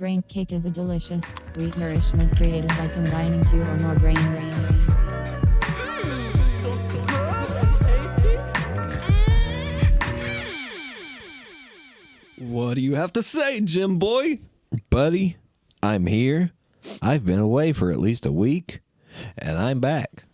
Grain cake is a delicious, sweet nourishment created by combining two or more grains. What do you have to say, Jim boy? Buddy, I'm here. I've been away for at least a week, and I'm back.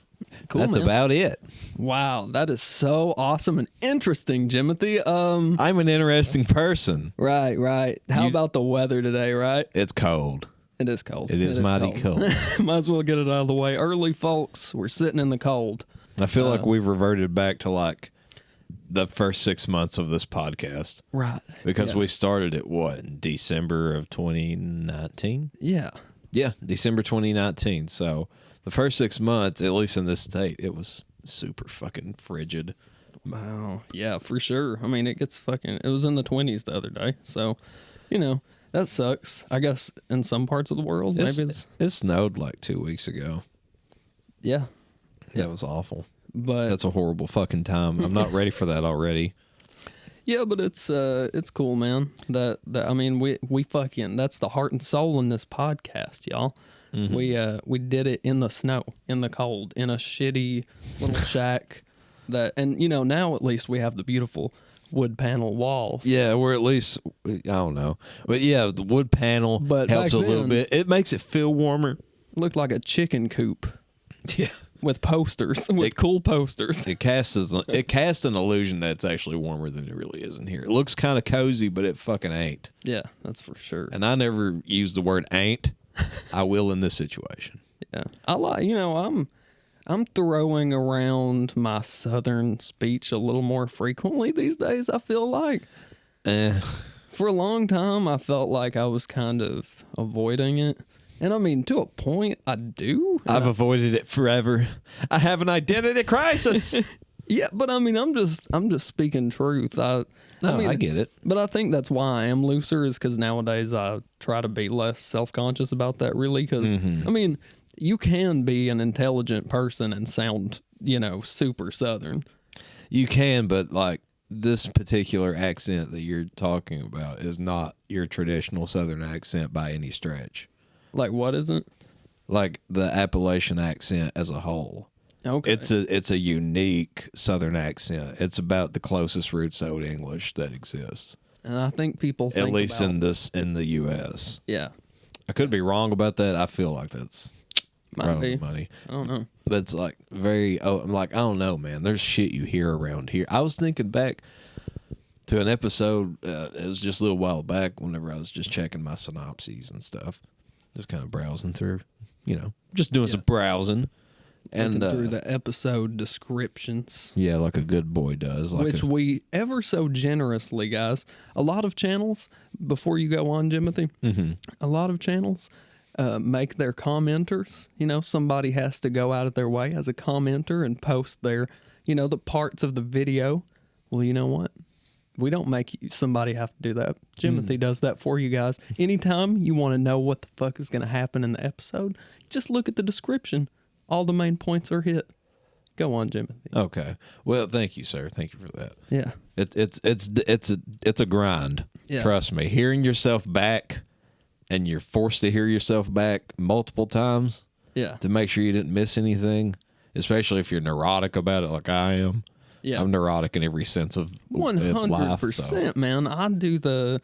Cool, That's man. about it. Wow, that is so awesome and interesting, Jimothy. I'm an interesting person. Right. How about the weather today, right? It's cold. It is cold. It is mighty cold. Might as well get it out of the way early, folks. We're sitting in the cold. I feel like we've reverted back to like the first 6 months of this podcast. Right. Because Yeah. we started at what, in December of 2019? Yeah. Yeah, December 2019. So the first 6 months, at least in this state, it was super fucking frigid. Wow. Yeah, for sure. I mean, it was in the 20s the other day. So, that sucks. I guess in some parts of the world, maybe It snowed like 2 weeks ago. yeah. That was awful. But That's a horrible fucking time. I'm not ready for that already. yeah, but it's cool, man. That I mean, we fucking, that's the heart and soul in this podcast, y'all. Mm-hmm. We did it in the snow, in the cold, in a shitty little shack. And now at least we have the beautiful wood panel walls. Yeah, we're at least, I don't know. But yeah, the wood panel But helps back a little then- bit. It makes it feel warmer. Looked like a chicken coop Yeah. with posters, with cool posters. It casts an illusion that it's actually warmer than it really is in here. It looks kind of cozy, but it fucking ain't. Yeah, that's for sure. And I never use the word ain't. I will in this situation. Yeah, I like. I'm throwing around my southern speech a little more frequently these days. I feel like for a long time I felt like I was kind of avoiding it, and I mean to a point I do. And I've avoided it forever. I have an identity crisis. yeah, but I mean I'm just speaking truth. I get it. But I think that's why I am looser, is because nowadays I try to be less self-conscious about that, really. Because, I mean, you can be an intelligent person and sound, super Southern. You can, but like this particular accent that you're talking about is not your traditional Southern accent by any stretch. Like, what is it? Like the Appalachian accent as a whole. Okay. It's a unique Southern accent. It's about the closest roots to Old English that exists, And I think people think at least about, in the U.S. Yeah. I could be wrong about that. I feel like that's Might right on be. the money. I don't know. That's like very. Oh, I'm like, I don't know, man. There's shit you hear around here. I was thinking back to an episode. It was just a little while back. Whenever I was just checking my synopses and stuff, just kind of browsing through, just doing some browsing. And Looking through the episode descriptions. yeah, like a good boy does. Like Which we ever so generously, guys. A lot of channels, before you go on, Jimothy, a lot of channels make their commenters. Somebody has to go out of their way as a commenter and post their, the parts of the video. Well, you know what? We don't make somebody have to do that. Jimothy does that for you guys. Anytime you want to know what the fuck is going to happen in the episode, just look at the description. All the main points are hit. Go on, Jimothy. Okay. Well, thank you, sir. Thank you for that. Yeah. It's a grind. Yeah. Trust me. Hearing yourself back, and you're forced to hear yourself back multiple times Yeah. to make sure you didn't miss anything, especially if you're neurotic about it like I am. Yeah. I'm neurotic in every sense of life. 100%, man. I do the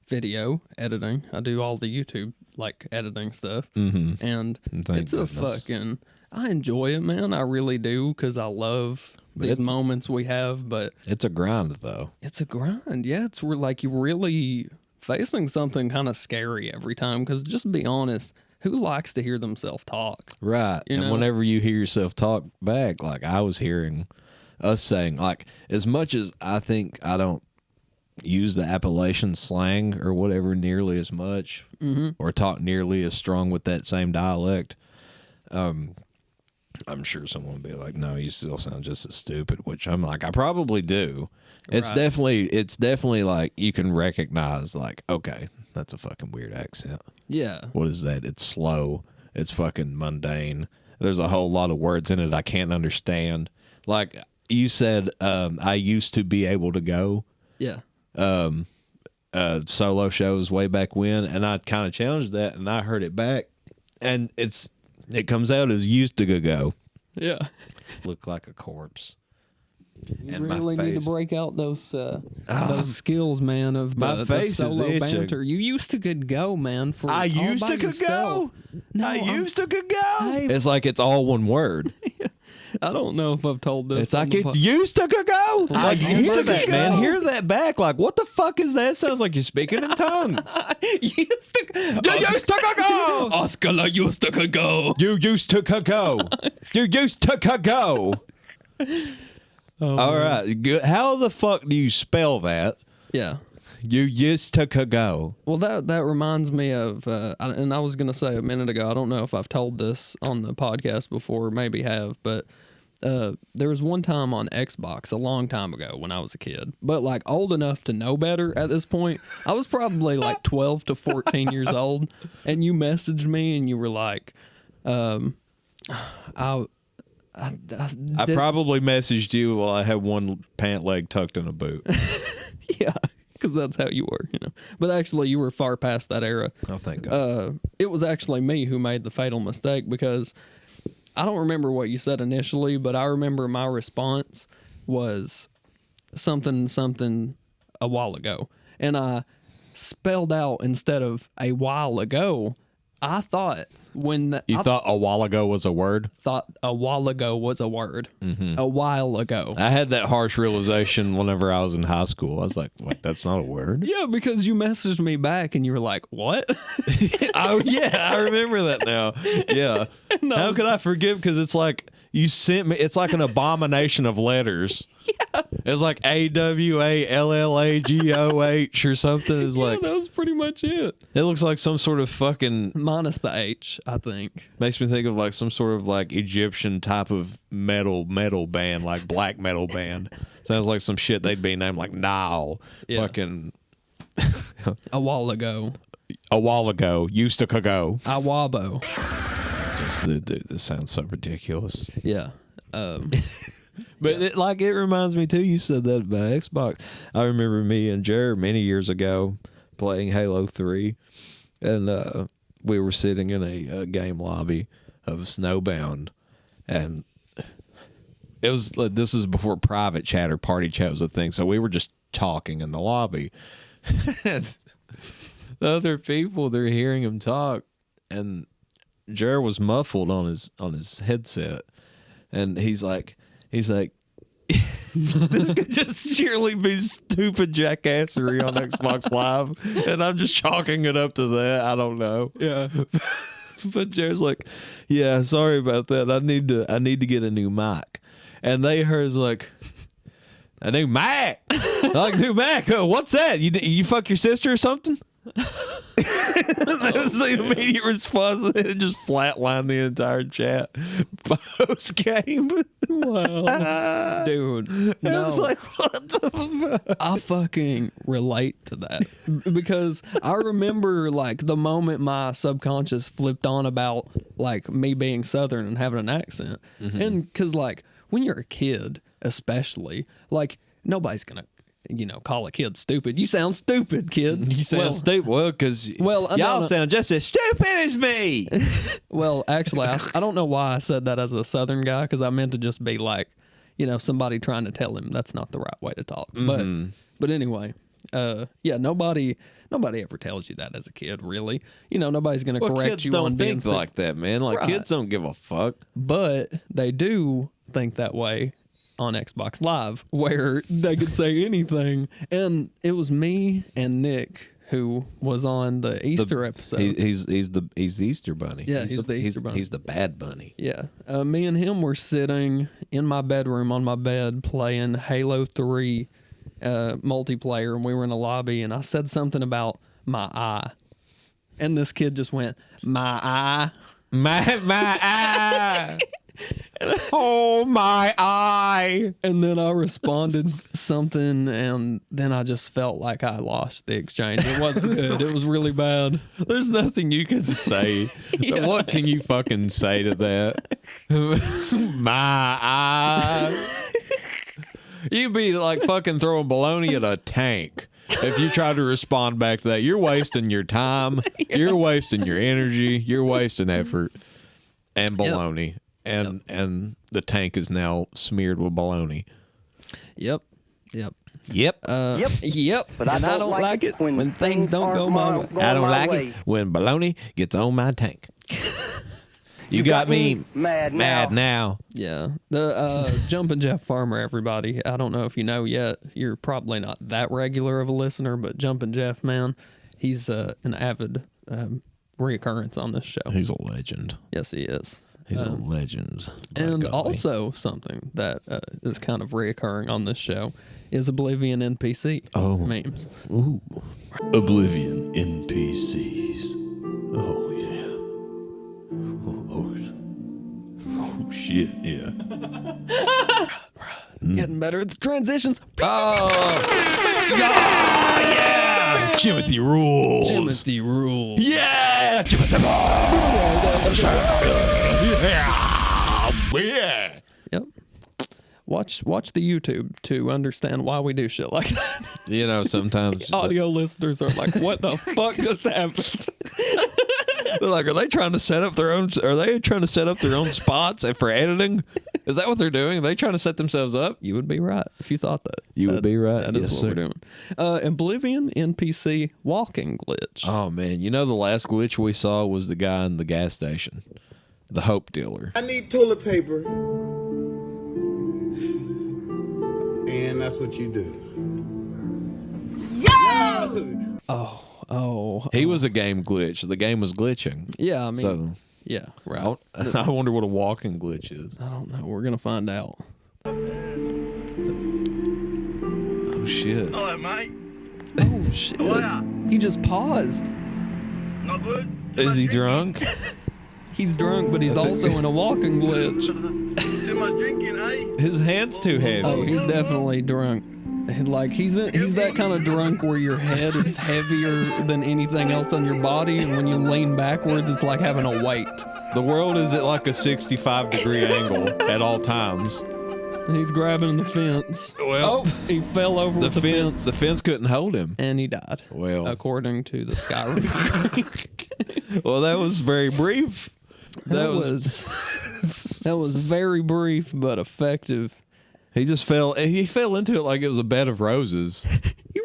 video editing. I do all the YouTube editing stuff, and And thank it's a goodness. fucking. I enjoy it, man. I really do, because I love these it's- moments we have. But It's a grind, though. it's a grind. Yeah, it's like you're really facing something kind of scary every time. Because just be honest, who likes to hear themselves talk? Right. You And know? whenever you hear yourself talk back, like I was hearing us saying, like, as much as I think I don't use the Appalachian slang or whatever nearly as much, or talk nearly as strong with that same dialect, I'm sure someone will be like, no, you still sound just as stupid, which I'm like, I probably do. It's Right. definitely like you can recognize, like, okay, that's a fucking weird accent. Yeah. What is that? It's slow. It's fucking mundane. There's a whole lot of words in it I can't understand. Like you said, I used to be able to go. Yeah. solo shows way back when, and I kind of challenged that, and I heard it back, and it comes out as used to go. Yeah. Look like a corpse. You And my really need to face. break out those skills, man, of My the face is solo itching. banter. You used to could go, man. For I all used by to could yourself. go. No, I I'm- used to could go. Hey. It's like it's all one word. I don't know if I've told this. It's like on the it's used to could go. I Like, used used to to that, go. man. Hear that back. Like, what the fuck is that? Sounds like you're speaking in tongues. used to. You used to could go. Oscar, I used to could go. You used to could go. You used to could go. All right. Good. How the fuck do you spell that? Yeah. You used to could go. Well, that reminds me of, and I was gonna say a minute ago. I don't know if I've told this on the podcast before, maybe have, but there was one time on Xbox a long time ago when I was a kid, but like old enough to know better at this point. I was probably like 12 to 14 years old, and you messaged me and you were like, I probably messaged you while I had one pant leg tucked in a boot. yeah, because that's how you were, you know. But actually, you were far past that era. Oh, thank God. It was actually me who made the fatal mistake, because I don't remember what you said initially, but I remember my response was something a while ago, and I spelled out instead of a while ago. I thought You thought a while ago was a word? thought a while ago was a word. A while ago. I had that harsh realization whenever I was in high school. I was like, "What? That's not a word." Yeah, because you messaged me back and you were like, "What?" Oh yeah, I remember that now. Yeah. How could I forget? Because it's like you sent me. It's like an abomination of letters. Yeah. It's like AWALLAGOH or something. It's like that was pretty much it. it looks like some sort of fucking. Minus the H, I think. Makes me think of like some sort of like Egyptian type of metal band, like black metal band. Sounds like some shit they'd be named like Nile. Yeah. Fucking A while ago. a while ago, used to go. Iwabo. Dude, this sounds so ridiculous. Yeah. But it reminds me too. You said that about Xbox. I remember me and Jared many years ago playing Halo 3, and we were sitting in a game lobby of Snowbound, and it was like, this is before private chat or party chat was a thing. So we were just talking in the lobby, and the other people, they're hearing him talk, and Jared was muffled on his headset, and he's like, this could just surely be stupid jackassery on Xbox Live, and I'm just chalking it up to that. I don't know. Yeah. But Jared's like, yeah, sorry about that. I need to get a new mic, and they heard like. A new Mac, like new Mac. Oh, what's that? You fuck your sister or something? That was the immediate response. It just flatlined the entire chat post game. Wow. Dude. I was like, what the fuck? I fucking relate to that, because I remember like the moment my subconscious flipped on about like me being Southern and having an accent. And because like when you're a kid, especially, like nobody's gonna call a kid stupid. You sound stupid, kid. You sound stupid. Well, because Well, y'all no. sound just as stupid as me. Well, actually, I don't know why I said that as a Southern guy, because I meant to just be like, somebody trying to tell him that's not the right way to talk. But anyway, yeah, nobody ever tells you that as a kid, really. Nobody's gonna Well, correct kids you don't on being think like that, man. Like Right. kids don't give a fuck. But they do think that way on Xbox Live, where they could say anything. And it was me and Nick who was on the Easter episode. He's the Easter bunny. Yeah, he's the Easter bunny. He's the bad bunny. Yeah. Me and him were sitting in my bedroom on my bed playing Halo 3 multiplayer, and we were in a lobby, and I said something about my eye. And this kid just went, my eye. My eye. Oh, my eye. And then I responded something, and then I just felt like I lost the exchange. It wasn't good. It was really bad. There's nothing you can say. Yeah. What can you fucking say to that? My eye. You'd be like fucking throwing baloney at a tank. if you try to respond back to that, you're wasting your time, you're wasting your energy, you're wasting effort and baloney. And the tank is now smeared with baloney. Yep. Yep. Yep. But I don't like it when things don't go my way. I don't like it when baloney gets on my tank. You got me mad now. Yeah. The Jumpin' Jeff Farmer, everybody. I don't know if you know yet. You're probably not that regular of a listener, but Jumpin' Jeff, man, he's an avid reoccurrence on this show. He's a legend. Yes, he is. He's a legend. And also something that is kind of reoccurring on this show is Oblivion NPC memes. Ooh. Oblivion NPCs. Oh, yeah. Oh, Lord. Oh, shit, yeah. Getting better at the transitions. Oh, yeah. Timothy rules. Timothy rules. Yeah. Timothy rules. Yeah. Yep. Watch the YouTube to understand why we do shit like that. You know, sometimes Audio listeners are like, "What the fuck just happened?" they're like, "Are they trying to set up their own? Are they trying to set up their own spots for editing? Is that what they're doing? Are they trying to set themselves up?" You would be right if you thought that. You would be right. That is Yes, what sir. we're doing. Oblivion NPC walking glitch. Oh man, you know the last glitch we saw was the guy in the gas station, the Hope dealer. I need toilet paper. And that's what you do. Yeah! He was a game glitch. The game was glitching. Yeah, I mean, So yeah, right. I wonder what a walking glitch is. I don't know. We're gonna find out. Oh shit! Hello, mate. Oh shit! He just paused. Not good? Is he drunk? He's drunk, but he's also in a walking glitch. Too much drinking, eh? His hand's too heavy. Oh, he's definitely drunk. Like he's that kind of drunk where your head is heavier than anything else on your body, and when you lean backwards, it's like having a weight. The world is at like a 65-degree angle at all times. And he's grabbing the fence. Well, he fell over The with the fence, the fence couldn't hold him. and he died. Well. according to the Skyrim screen. Well, that was very brief. that was very brief but effective. He just fell. He fell into it like it was a bed of roses.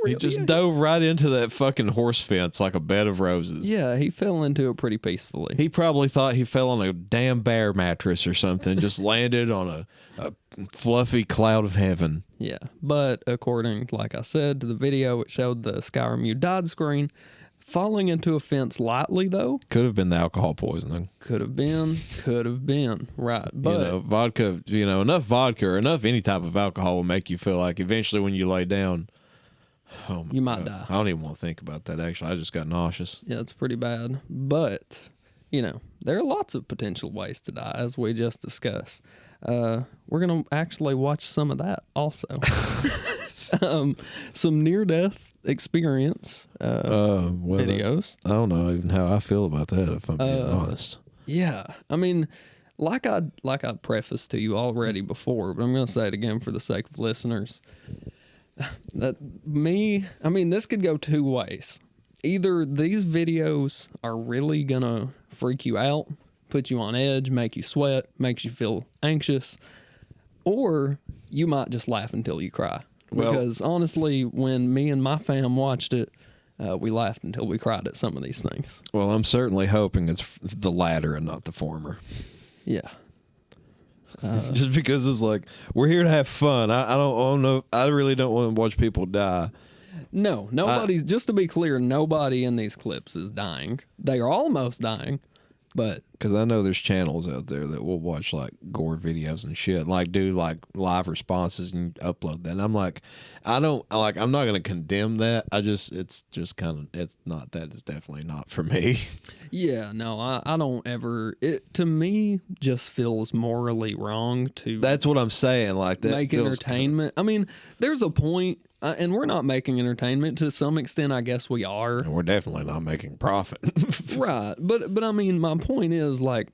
He just dove right into that fucking horse fence like a bed of roses. Yeah, he fell into it pretty peacefully. He probably thought he fell on a damn bear mattress or something. Just landed on a fluffy cloud of heaven. Yeah, but according, like I said, to the video, it showed the Skyrim You Died screen. Falling into a fence lightly, though, Could have been the alcohol poisoning. could have been, right. But Vodka. Enough vodka or enough any type of alcohol will make you feel like eventually when you lay down, oh my You might God. die. I don't even want to think about that. Actually, I just got nauseous. yeah, it's pretty bad. But, there are lots of potential ways to die, as we just discussed. We're going to actually watch some of that also. Some near-death experience videos. I don't know even how I feel about that, if I'm being honest. Yeah, I mean, like I prefaced to you already before, but I'm going to say it again for the sake of listeners. This could go two ways. Either these videos are really going to freak you out, put you on edge, make you sweat, makes you feel anxious, or you might just laugh until you cry. Well- Because honestly, when me and my fam watched it, we laughed until we cried at some of these things. Well, I'm certainly hoping it's the latter and not the former. Yeah. Just because it's like we're here to have fun. I don't know. I really don't want to watch people die. No, nobody's, just to be clear, nobody in these clips is dying. They are almost dying, but Because I know there's channels out there that will watch like gore videos and shit, like do like live responses and upload that. And I'm like, I'm not gonna condemn that. It's definitely not for me. yeah, no, I don't ever, it to me just feels morally wrong to That's what I'm saying. Like that make feels entertainment. I mean, there's a point, and we're not making entertainment to some extent. I guess we are. And we're definitely not making profit. Right. But I mean, my point is like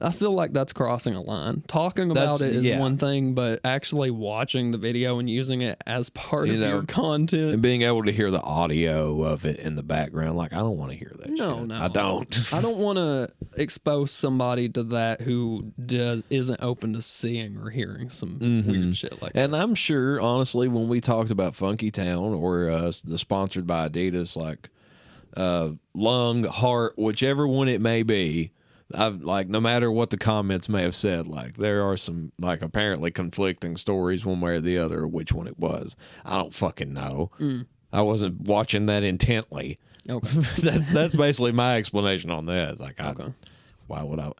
I feel like that's crossing a line. Talking about That's- it is yeah. one thing, but actually watching the video and using it as part You of know, your content. And being able to hear the audio of it in the background, like I don't want to hear that. No, shit. no, I don't. I don't want to expose somebody to that who isn't open to seeing or hearing some weird shit like that. And I'm sure, honestly, when we talked about Funky Town or the sponsored by Adidas, like Lung, Heart, whichever one it may be, I've like no matter what the comments may have said, like there are some like apparently conflicting stories one way or the other of which one it was. I don't fucking know. I wasn't watching that intently. Okay. That's basically my explanation on that. It's like, Okay. why would I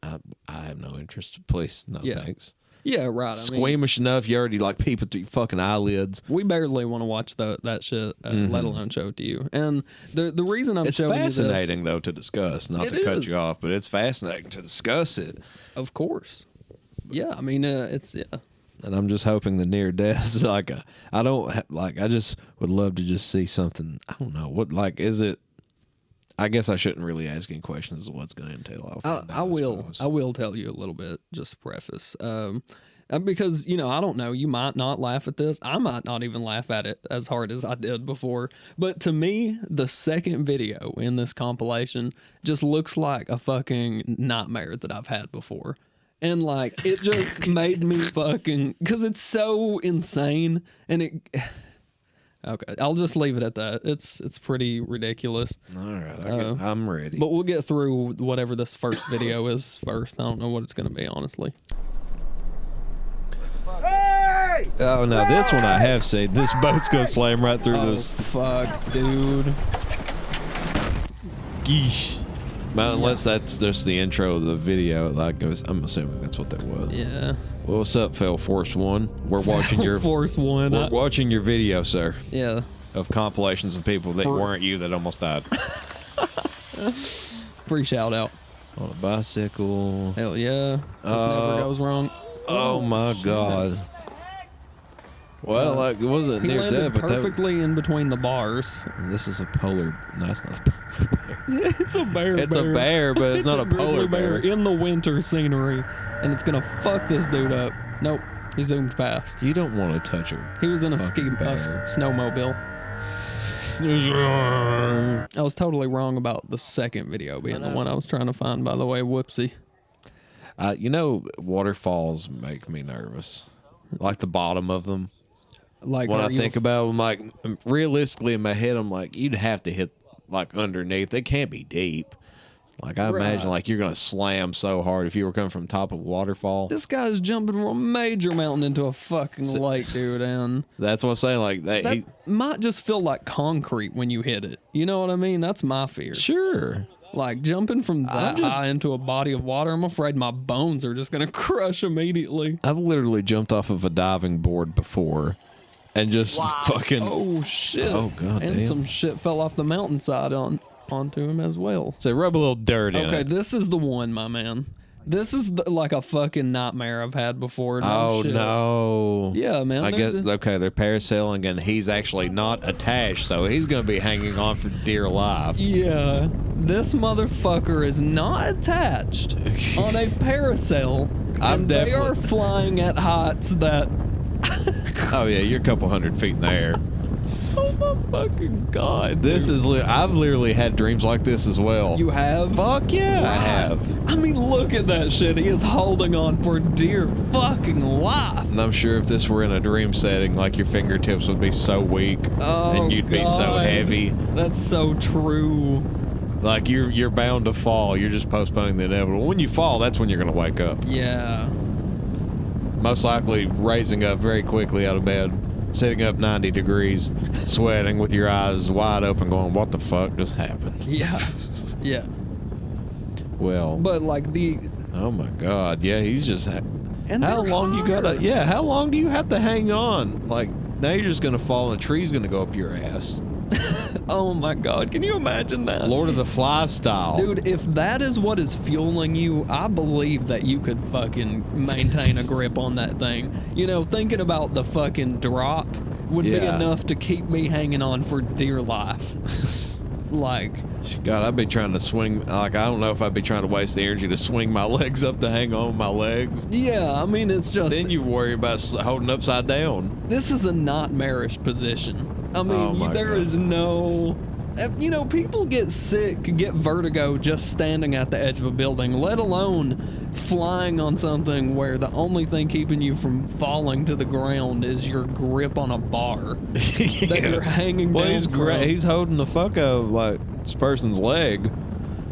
have no interest. Please, no Yeah. thanks. Yeah, right. I mean, Squeamish enough, you already like peeping through your fucking eyelids. we barely want to watch that shit, let alone show it to you. And the reason I'm It's showing fascinating though to discuss. Not It to cut is. you off, but it's fascinating to discuss it. you this, of course. Yeah, I mean, it's And I'm just hoping the near deaths. Like I don't like. I just would love to just see something. I don't know what like is it. I guess I shouldn't really ask any questions of what's going to entail. I'll find out, I will. suppose. I will tell you a little bit, just to preface. Because I don't know. You might not laugh at this. I might not even laugh at it as hard as I did before. But to me, the second video in this compilation just looks like a fucking nightmare that I've had before. And like it just made me fucking because it's so insane and it. Okay, I'll just leave it at that. It's pretty ridiculous. All right, I'm ready. But we'll get through whatever this first video is first. I don't know what it's going to be, honestly. Oh no, this one I have seen. This boat's gonna slam right through this. Fuck, dude. Geesh. Well, unless that's just the intro of the video, like goes. I'm assuming that's what that was. Yeah. Well, what's up, Fail Force One? We're watching your Force One. We're watching your video, sir, Yeah. of compilations of people that weren't you that almost died Free shout out. on a bicycle. Hell yeah. This never goes wrong. Oh my god. Well, like it wasn't He near landed dead, but perfectly in between the bars. this is a polar. No, it's not a polar bear. It's a bear. It's a bear, but it's not a grizzly polar bear. in the winter scenery, and it's gonna fuck this dude up. Nope. He zoomed past. You don't want to touch her. He was in a Fucking bear. snowmobile. I was totally wrong about the second video being the one I was trying to find, by the way. Whoopsie. Waterfalls make me nervous. Like the bottom of them. Like When I are you think about them, like realistically in my head, I'm like, you'd have to hit like underneath. It can't be deep. Like I imagine, like you're gonna slam so hard if you were coming from top of a waterfall. this guy's jumping from a major mountain into a fucking lake, dude, and That's what I'm saying. Like that might just feel like concrete when you hit it. You know what I mean? That's my fear. sure. Like jumping from that just- high into a body of water, I'm afraid my bones are just gonna crush immediately. I've literally jumped off of a diving board before, and just fucking. Oh shit! Oh, god And damn. some shit fell off the mountainside onto him as well. So rub a little dirt in Okay, it. this is the one, my man. This is like a fucking nightmare I've had before. Oh shit. no. Yeah, man. I there's guess a- okay. They're parasailing, and he's actually not attached, so he's gonna be hanging on for dear life. Yeah, this motherfucker is not attached on a parasail, I've and they are definitely- flying at heights that. Oh yeah, you're a couple hundred feet in the air. Oh my fucking god! This dude. is. I've literally had dreams like this as well. You have? Fuck yeah, I have. I mean, look at that shit. He is holding on for dear fucking life. And I'm sure if this were in a dream setting, like your fingertips would be so weak, Oh, and you'd be so God. heavy. That's so true. Like you're bound to fall. You're just postponing the inevitable. When you fall, that's when you're gonna wake up. Yeah. Most likely raising up very quickly out of bed, sitting up 90 degrees, sweating with your eyes wide open, going, "What the fuck just happened?" Yeah. Yeah. Well, But like the oh my God, yeah, he's just. and How they're long you gotta? hard. Yeah, how long do you have to hang on? Like now you're just gonna fall, and a tree's gonna go up your ass. Oh my god, can you imagine that? Lord of the Fly style. Dude, if that is what is fueling you, I believe that you could fucking maintain a grip on that thing. You know, thinking about the fucking drop would be Yeah. enough to keep me hanging on for dear life. Like, God, I'd be trying to swing. Like, I don't know if I'd be trying to waste the energy to swing my legs up to hang on my legs. yeah, I mean, it's just Then you worry about holding upside down. this is a nightmarish position. I mean, Oh my there is God. no. You know, people get sick, get vertigo just standing at the edge of a building, let alone flying on something where the only thing keeping you from falling to the ground is your grip on a bar that you're hanging Well, down he's from. great. He's holding the fuck of like this person's leg.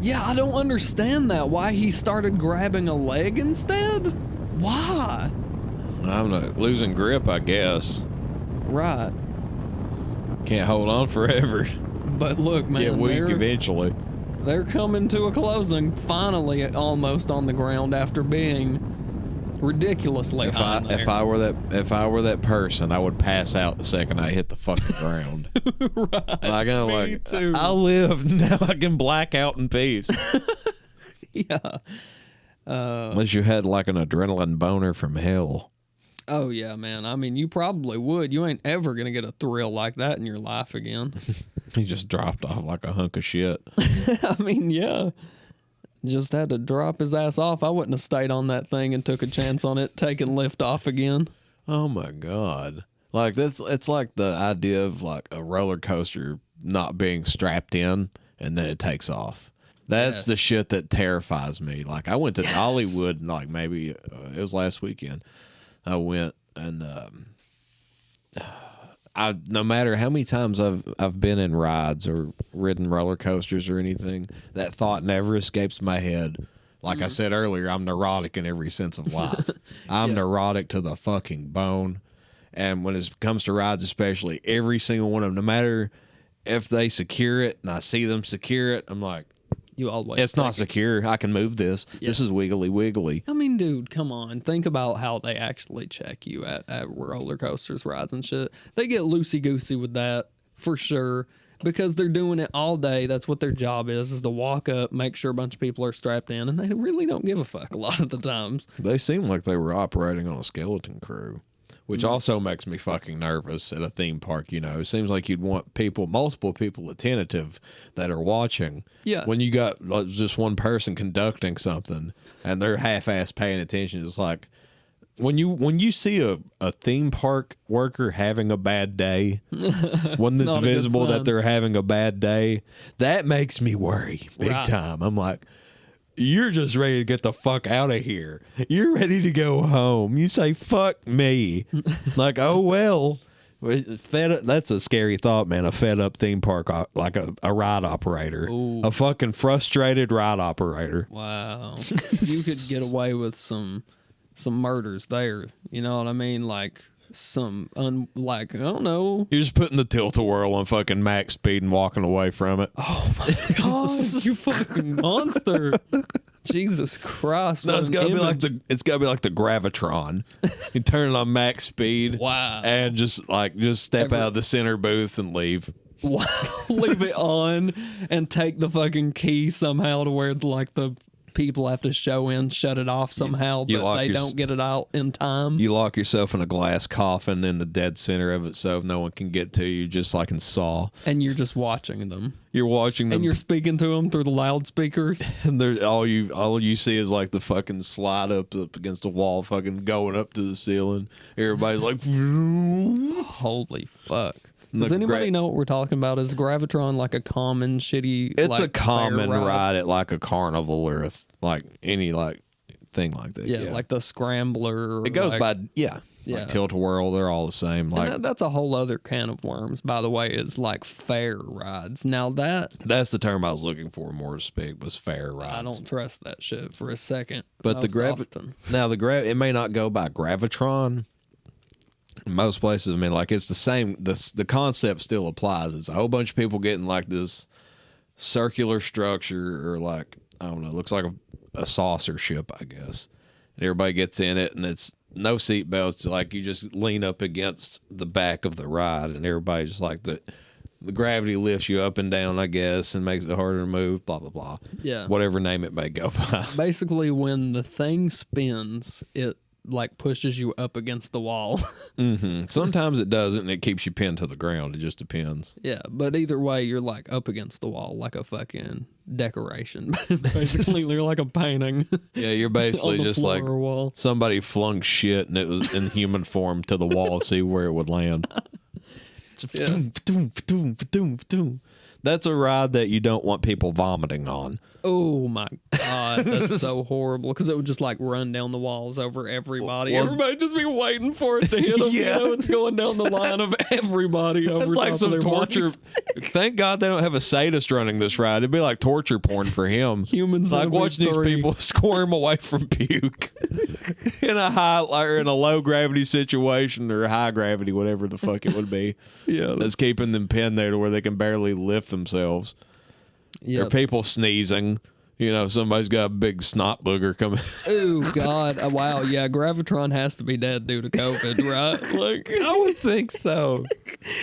Yeah, I don't understand that. Why he started grabbing a leg instead? Why? I'm not losing grip, I guess. Right. Can't hold on forever. But look, man, Get weak eventually. they're coming to a closing, finally almost on the ground after being ridiculously If high I were that person, I would pass out the second I hit the fucking ground. right. Like I'm Me like, too. I live now. I can black out in peace. Yeah. Unless you had like an adrenaline boner from hell. Oh, yeah, man. I mean, you probably would. You ain't ever going to get a thrill like that in your life again. He just dropped off like a hunk of shit. I mean, yeah. Just had to drop his ass off. I wouldn't have stayed on that thing and took a chance on it taking lift off again. Oh my God. Like it's like the idea of like a roller coaster not being strapped in and then it takes off. That's Yes. the shit that terrifies me. Like I went to Hollywood like maybe it was last weekend. I went and I no matter how many times I've been in rides or ridden roller coasters or anything, that thought never escapes my head. Like I said earlier, I'm neurotic in every sense of life. I'm neurotic to the fucking bone. And when it comes to rides especially, every single one of them, no matter if they secure it and I see them secure it, I'm like, You always it's not take it. secure. I can move this. This is wiggly wiggly. I mean, dude, come on. Think about how they actually check you at roller coasters, rides, and shit. They get loosey-goosey with that, for sure, because they're doing it all day. That's what their job is to walk up, make sure a bunch of people are strapped in, and they really don't give a fuck a lot of the times. They seem like they were operating on a skeleton crew, which also makes me fucking nervous at a theme park. You know, it seems like you'd want multiple people attentive that are watching. Yeah. When you got like, just one person conducting something and they're half-ass paying attention, it's like when you see a theme park worker having a bad day, when it's Not a good visible sign. that they're having a bad day, that makes me worry big Right. time. I'm like, you're just ready to get the fuck out of here. You're ready to go home. You say, fuck me. Like, oh, well. That's a scary thought, man. A fed up theme park, like a ride operator. Ooh. A fucking frustrated ride operator. Wow. You could get away with some murders there. You know what I mean? Like like, I don't know. You're just putting the tilt-a-whirl on fucking max speed and walking away from it. Oh my God, you fucking monster. Jesus Christ. No, what it's an gotta be like image. it's gotta be like the Gravitron. You turn it on max speed. Wow. And just step out of the center booth and leave. Wow. Leave it on and take the fucking key somehow to where like the people have to shut it off somehow, you but lock they your- don't get it out in time. You lock yourself in a glass coffin in the dead center of it so no one can get to you, just like in Saw. And you're just watching them. You're watching them And you're speaking to them through the loudspeakers. and they're, all you see is like the fucking slide up against the wall, fucking going up to the ceiling. Everybody's like, Holy fuck. The Does anybody gra- know what we're talking about? Is Gravitron like a common shitty it's like, a common fair ride at like a carnival or like any like thing like that. Yeah, like the Scrambler. Or it goes like, by Yeah. like tilt-a-whirl. They're all the same. And Like that's a whole other can of worms, by the way, is like fair rides. Now that's the term I was looking for more to speak was fair rides. I don't trust that shit for a second. But the most often. it may not go by Gravitron. In most places, I mean, like it's the same. The concept still applies. It's a whole bunch of people getting like this circular structure, or like I don't know, it looks like a saucer ship, I guess. And everybody gets in it, and it's no seat belts. Like you just lean up against the back of the ride, and everybody just like the gravity lifts you up and down, I guess, and makes it harder to move. Blah blah blah. Yeah. Whatever name it may go by. Basically, when the thing spins, it like pushes you up against the wall. Sometimes it doesn't, and it keeps you pinned to the ground. It just depends. Yeah, but either way, you're like up against the wall like a fucking decoration. Basically, you're like a painting. Yeah, you're on basically the just floor like or wall. somebody flung shit and it was in human form to the wall to see where it would land. That's a ride that you don't want people vomiting on. Oh my god, that's so horrible because it would just like run down the walls over everybody. Well, Everybody just be waiting for it to hit them. Yeah. You know, it's going down the line of everybody over It's like top some of their torture. bodies. Thank God they don't have a sadist running this ride. It'd be like torture porn for him. Humans Like in a big watching these three. people squirm away from puke in a high or in a low gravity situation or high gravity, whatever the fuck it would be. Yeah, That's keeping them pinned there to where they can barely lift themselves. yeah. Or people sneezing. You know, somebody's got a big snot booger coming. Oh God! Wow, yeah. Gravitron has to be dead due to COVID, right? Like, I would think so.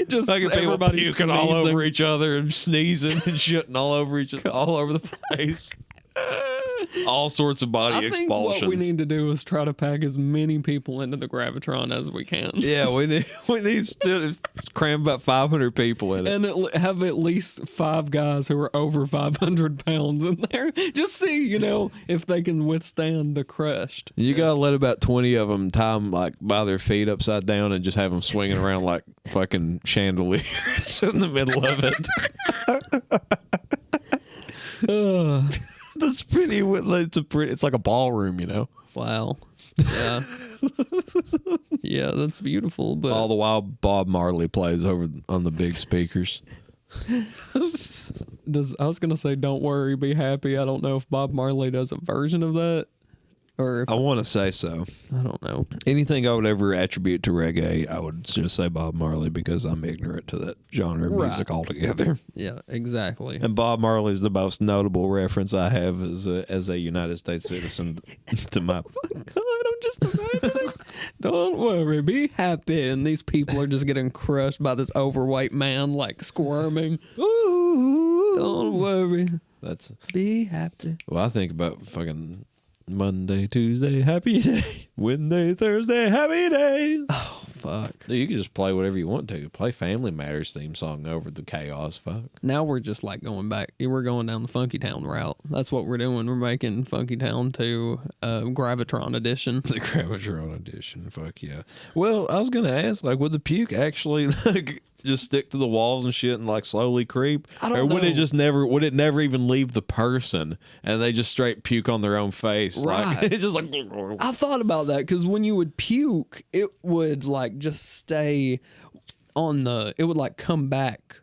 just Like people everybody puking all over sneezing. each other and sneezing and shitting all over all over the place. All sorts of body I think expulsions. what we need to do is try to pack as many people into the Gravitron as we can. Yeah, we need to cram about 500 people in it. And have at least 5 guys who are over 500 pounds in there. Just see, you know, if they can withstand the crust. You gotta let about 20 of them tie them like by their feet upside down and just have them swinging around like fucking chandeliers in the middle of it. The spinny, it's like a ballroom, you know. Wow. Yeah. Yeah, that's beautiful. But All the while, Bob Marley plays over on the big speakers. I was gonna say, "Don't worry, be happy." I don't know if Bob Marley does a version of that, or if, I want to say so. I don't know. Anything I would ever attribute to reggae, I would just say Bob Marley because I'm ignorant to that genre of music altogether. Yeah, exactly. And Bob Marley is the most notable reference I have as a United States citizen to my. God, I'm just imagining. Don't worry, be happy. And these people are just getting crushed by this overweight man, like squirming. Ooh. Don't worry, That's be happy. well, I think about fucking Monday, Tuesday, happy day. Wednesday, Thursday, happy day. Oh fuck! Dude, you can just play whatever you want to. Play Family Matters theme song over the chaos. Fuck. Now we're just like going back. We're going down the Funky Town route. That's what we're doing. We're making Funky Town to Gravitron edition. The Gravitron edition. Fuck yeah. Well, I was gonna ask, like, would the puke actually like just stick to the walls and shit and like slowly creep, I don't or would know. it just never? Would it never even leave the person and they just straight puke on their own face? Right. Like, it's just like. I thought about that because when you would puke, it would like just stay on the. It would like come back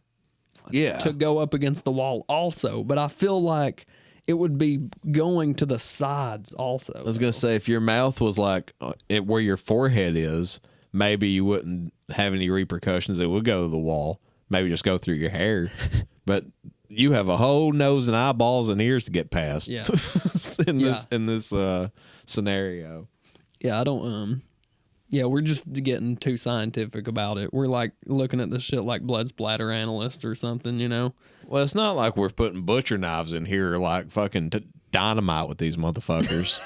Yeah. to go up against the wall also, but I feel like it would be going to the sides also. I was gonna say if your mouth was like where your forehead is, maybe you wouldn't have any repercussions. It would go to the wall. Maybe just go through your hair, but you have a whole nose and eyeballs and ears to get past. Yeah. in this scenario. Yeah, I don't. Yeah, we're just getting too scientific about it. We're like looking at this shit like blood splatter analysts or something, you know? Well, it's not like we're putting butcher knives in here like fucking dynamite with these motherfuckers.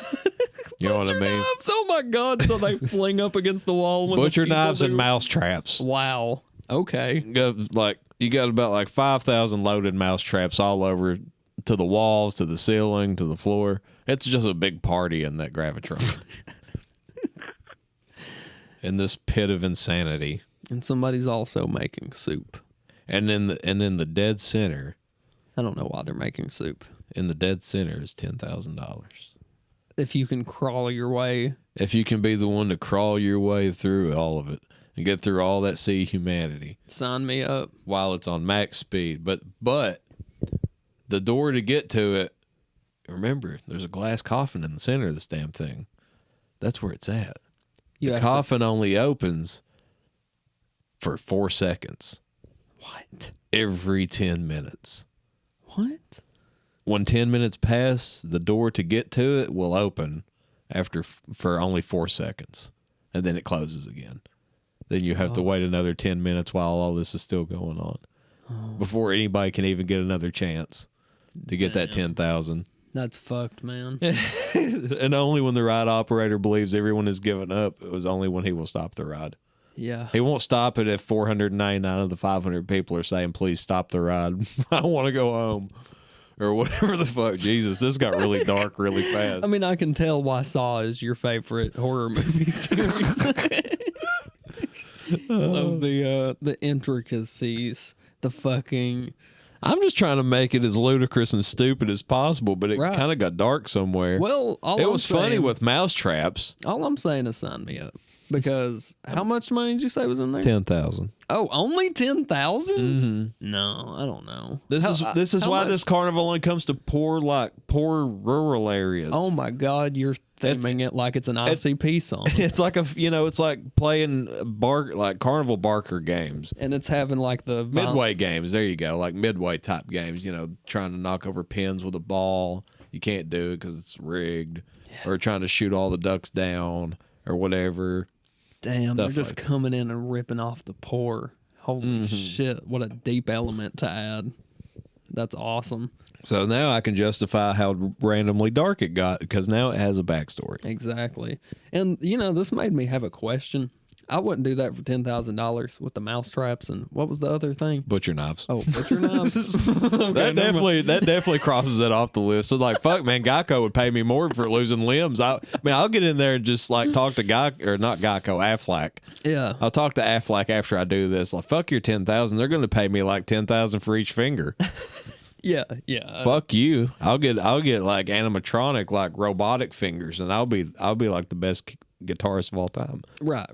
You know what I mean? Knives, oh my god! So they fling up against the wall. When the Butcher people knives and do- mouse traps. Wow. Okay. You got about like 5,000 loaded mouse traps all over to the walls, to the ceiling, to the floor. It's just a big party in that Gravitron. In this pit of insanity. And somebody's also making soup. And in the dead center, I don't know why they're making soup. in the dead center is $10,000. If you can crawl your way. If you can be the one to crawl your way through all of it and get through all that sea humanity Sign me up. while it's on max speed. But the door to get to it, remember, there's a glass coffin in the center of this damn thing. That's where it's at. You The have to- coffin only opens for 4 seconds What? every 10 minutes. What? When 10 minutes pass, the door to get to it will open for only 4 seconds, and then it closes again. Then you have to wait another 10 minutes while all this is still going on before anybody can even get another chance to get that 10,000. That's fucked, man. And only when the ride operator believes everyone has given up, it was only when he will stop the ride. Yeah. He won't stop it if 499 of the 500 people are saying, please stop the ride. I want to go home. Or whatever the fuck. Jesus, this got really dark really fast. I mean, I can tell why Saw is your favorite horror movie series. Of the intricacies, the fucking. I'm just trying to make it as ludicrous and stupid as possible, but it Right. kind of got dark somewhere. Well, it was funny with mouse traps. All I'm saying is sign me up. Because how much money did you say was in there? 10,000. Oh, only 10,000? No, I don't know. This is how why much? this carnival only comes to poor rural areas. Oh my God, you're theming it like it's an ICP song, It's like it's like playing carnival barker games. and it's having like the Midway games. There you go. Like midway type games, trying to knock over pins with a ball. You can't do it because it's rigged. Or trying to shoot all the ducks down or whatever. Damn, they're stuff just like that. coming in and ripping off the poor. Holy shit, what a deep element to add. That's awesome. So now I can justify how randomly dark it got because now it has a backstory. Exactly. And, this made me have a question. I wouldn't do that for $10,000 with the mouse traps and what was the other thing? Butcher knives. Oh, butcher knives. That definitely crosses it off the list. It's like, fuck, man, Geico would pay me more for losing limbs. I'll get in there and just like talk to Aflac. Yeah. I'll talk to Aflac after I do this. Like, fuck your 10,000. They're going to pay me like 10,000 for each finger. Yeah. Yeah. Fuck you. I'll get like animatronic, like robotic fingers, and I'll be like the best guitarist of all time. Right.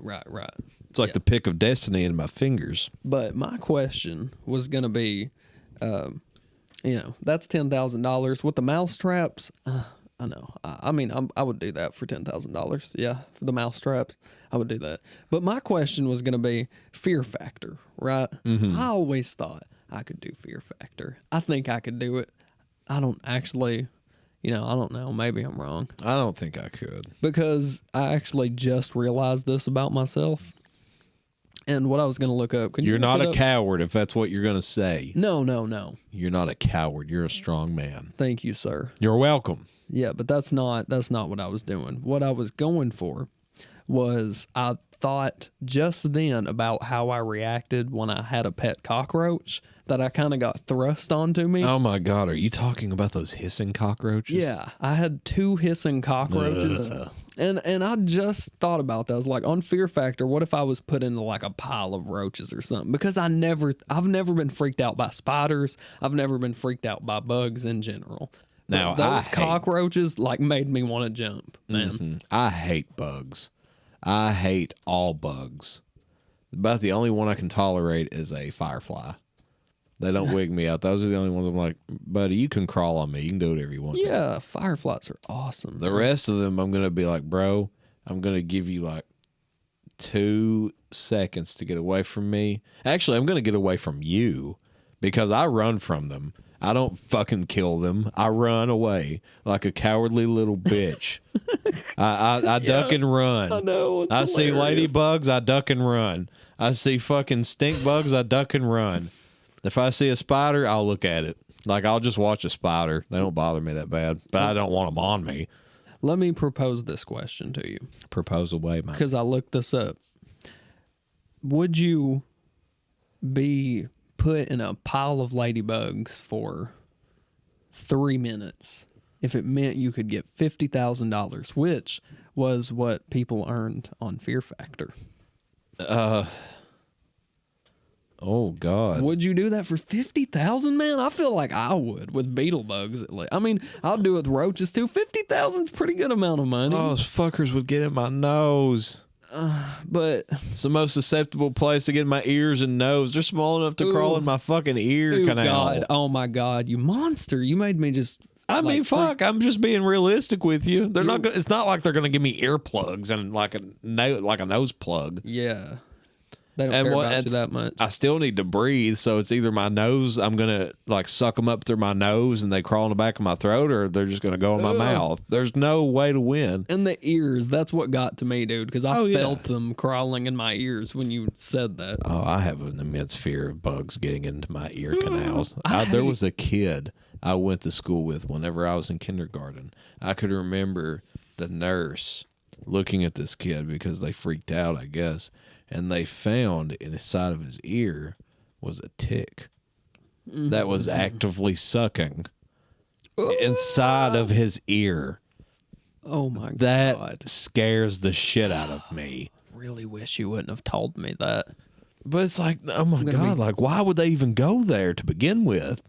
It's like the pick of destiny in my fingers. But my question was going to be, that's $10,000 with the mouse traps. I know. I mean, I would do that for $10,000. Yeah, for the mouse traps, I would do that. But my question was going to be fear factor, right? I always thought I could do fear factor. I think I could do it. I don't actually, I don't know. Maybe I'm wrong. I don't think I could. Because I actually just realized this about myself. And what I was going to look up. You're look not it a up? coward if that's what you're going to say. No. You're not a coward. You're a strong man. Thank you, sir. You're welcome. Yeah, but that's not what I was doing. What I was going for was I thought just then about how I reacted when I had a pet cockroach that I kind of got thrust onto me. Oh my God, are you talking about those hissing cockroaches? Yeah, I had 2 hissing cockroaches. And I just thought about that. I was like, on Fear Factor, what if I was put into like a pile of roaches or something? Because I've never been freaked out by spiders. I've never been freaked out by bugs in general. Now, those cockroaches like made me want to jump, man. I hate bugs. I hate all bugs. About the only one I can tolerate is a firefly. They don't wig me out. Those are the only ones I'm like, buddy, you can crawl on me. You can do whatever you want. Yeah, fireflies are awesome. The man. rest of them, I'm going to be like, bro, I'm going to give you like 2 seconds to get away from me. Actually, I'm going to get away from you because I run from them. I don't fucking kill them. I run away like a cowardly little bitch. I duck and run. I know. I see ladybugs, I duck and run. I see fucking stink bugs, I duck and run. If I see a spider, I'll look at it. Like, I'll just watch a spider. They don't bother me that bad, but I don't want them on me. Let me propose this question to you Propose away, man. because I looked this up. Would you be put in a pile of ladybugs for 3 minutes if it meant you could get $50,000, which was what people earned on Fear Factor? Oh, God. Would you do that for 50,000, man? I feel like I would with beetle bugs at least. I mean, I'll do it with roaches too. 50,000 is a pretty good amount of money. Oh, those fuckers would get in my nose. But It's the most susceptible place to get in my ears and nose. They're small enough to crawl in my fucking ear canal. God, oh my God, you monster! You made me just. I mean, like, fuck. I'm just being realistic with you. They're not. It's not like they're gonna give me earplugs and like a nose plug. Yeah, they don't And care what- about and you that much. I still need to breathe, so it's either my nose. I'm gonna like suck them up through my nose and they crawl in the back of my throat, or they're just gonna go in my mouth. There's no way to win. And the ears—that's what got to me, dude. Because I Oh, yeah. felt them crawling in my ears when you said that. Oh, I have an immense fear of bugs getting into my ear canals. There was a kid. I went to school with whenever I was in kindergarten. I could remember the nurse looking at this kid because they freaked out, I guess, and they found inside of his ear was a tick that was actively sucking inside of his ear. Oh my That God. scares the shit out of me. Really wish you wouldn't have told me that. But it's like, oh my God, like, why would they even go there to begin with?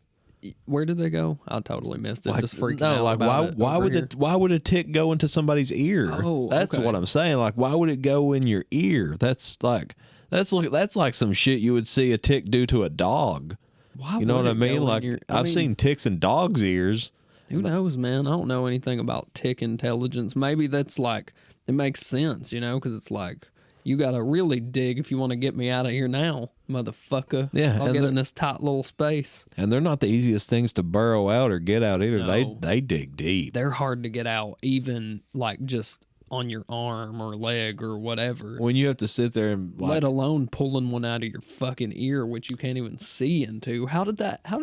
Where did they go? I totally missed it. Like, Just freaking out. like about why it over here. why would a tick go into somebody's ear? Oh, that's okay. what I'm saying. Like, why would it go in your ear? That's like some shit you would see a tick do to a dog. Why You know would what I it mean? go in Like, your- I've seen ticks in dogs' ears. Who knows, man? I don't know anything about tick intelligence. Maybe that's like, it makes sense, you know, because it's like, you got to really dig if you want to get me out of here now, motherfucker. Yeah, I'll and get they're- in this tight little space. And they're not the easiest things to burrow out or get out either. No. They dig deep. They're hard to get out, even like just on your arm or leg or whatever. When you have to sit there and like, Let alone pulling one out of your fucking ear, which you can't even see into. How did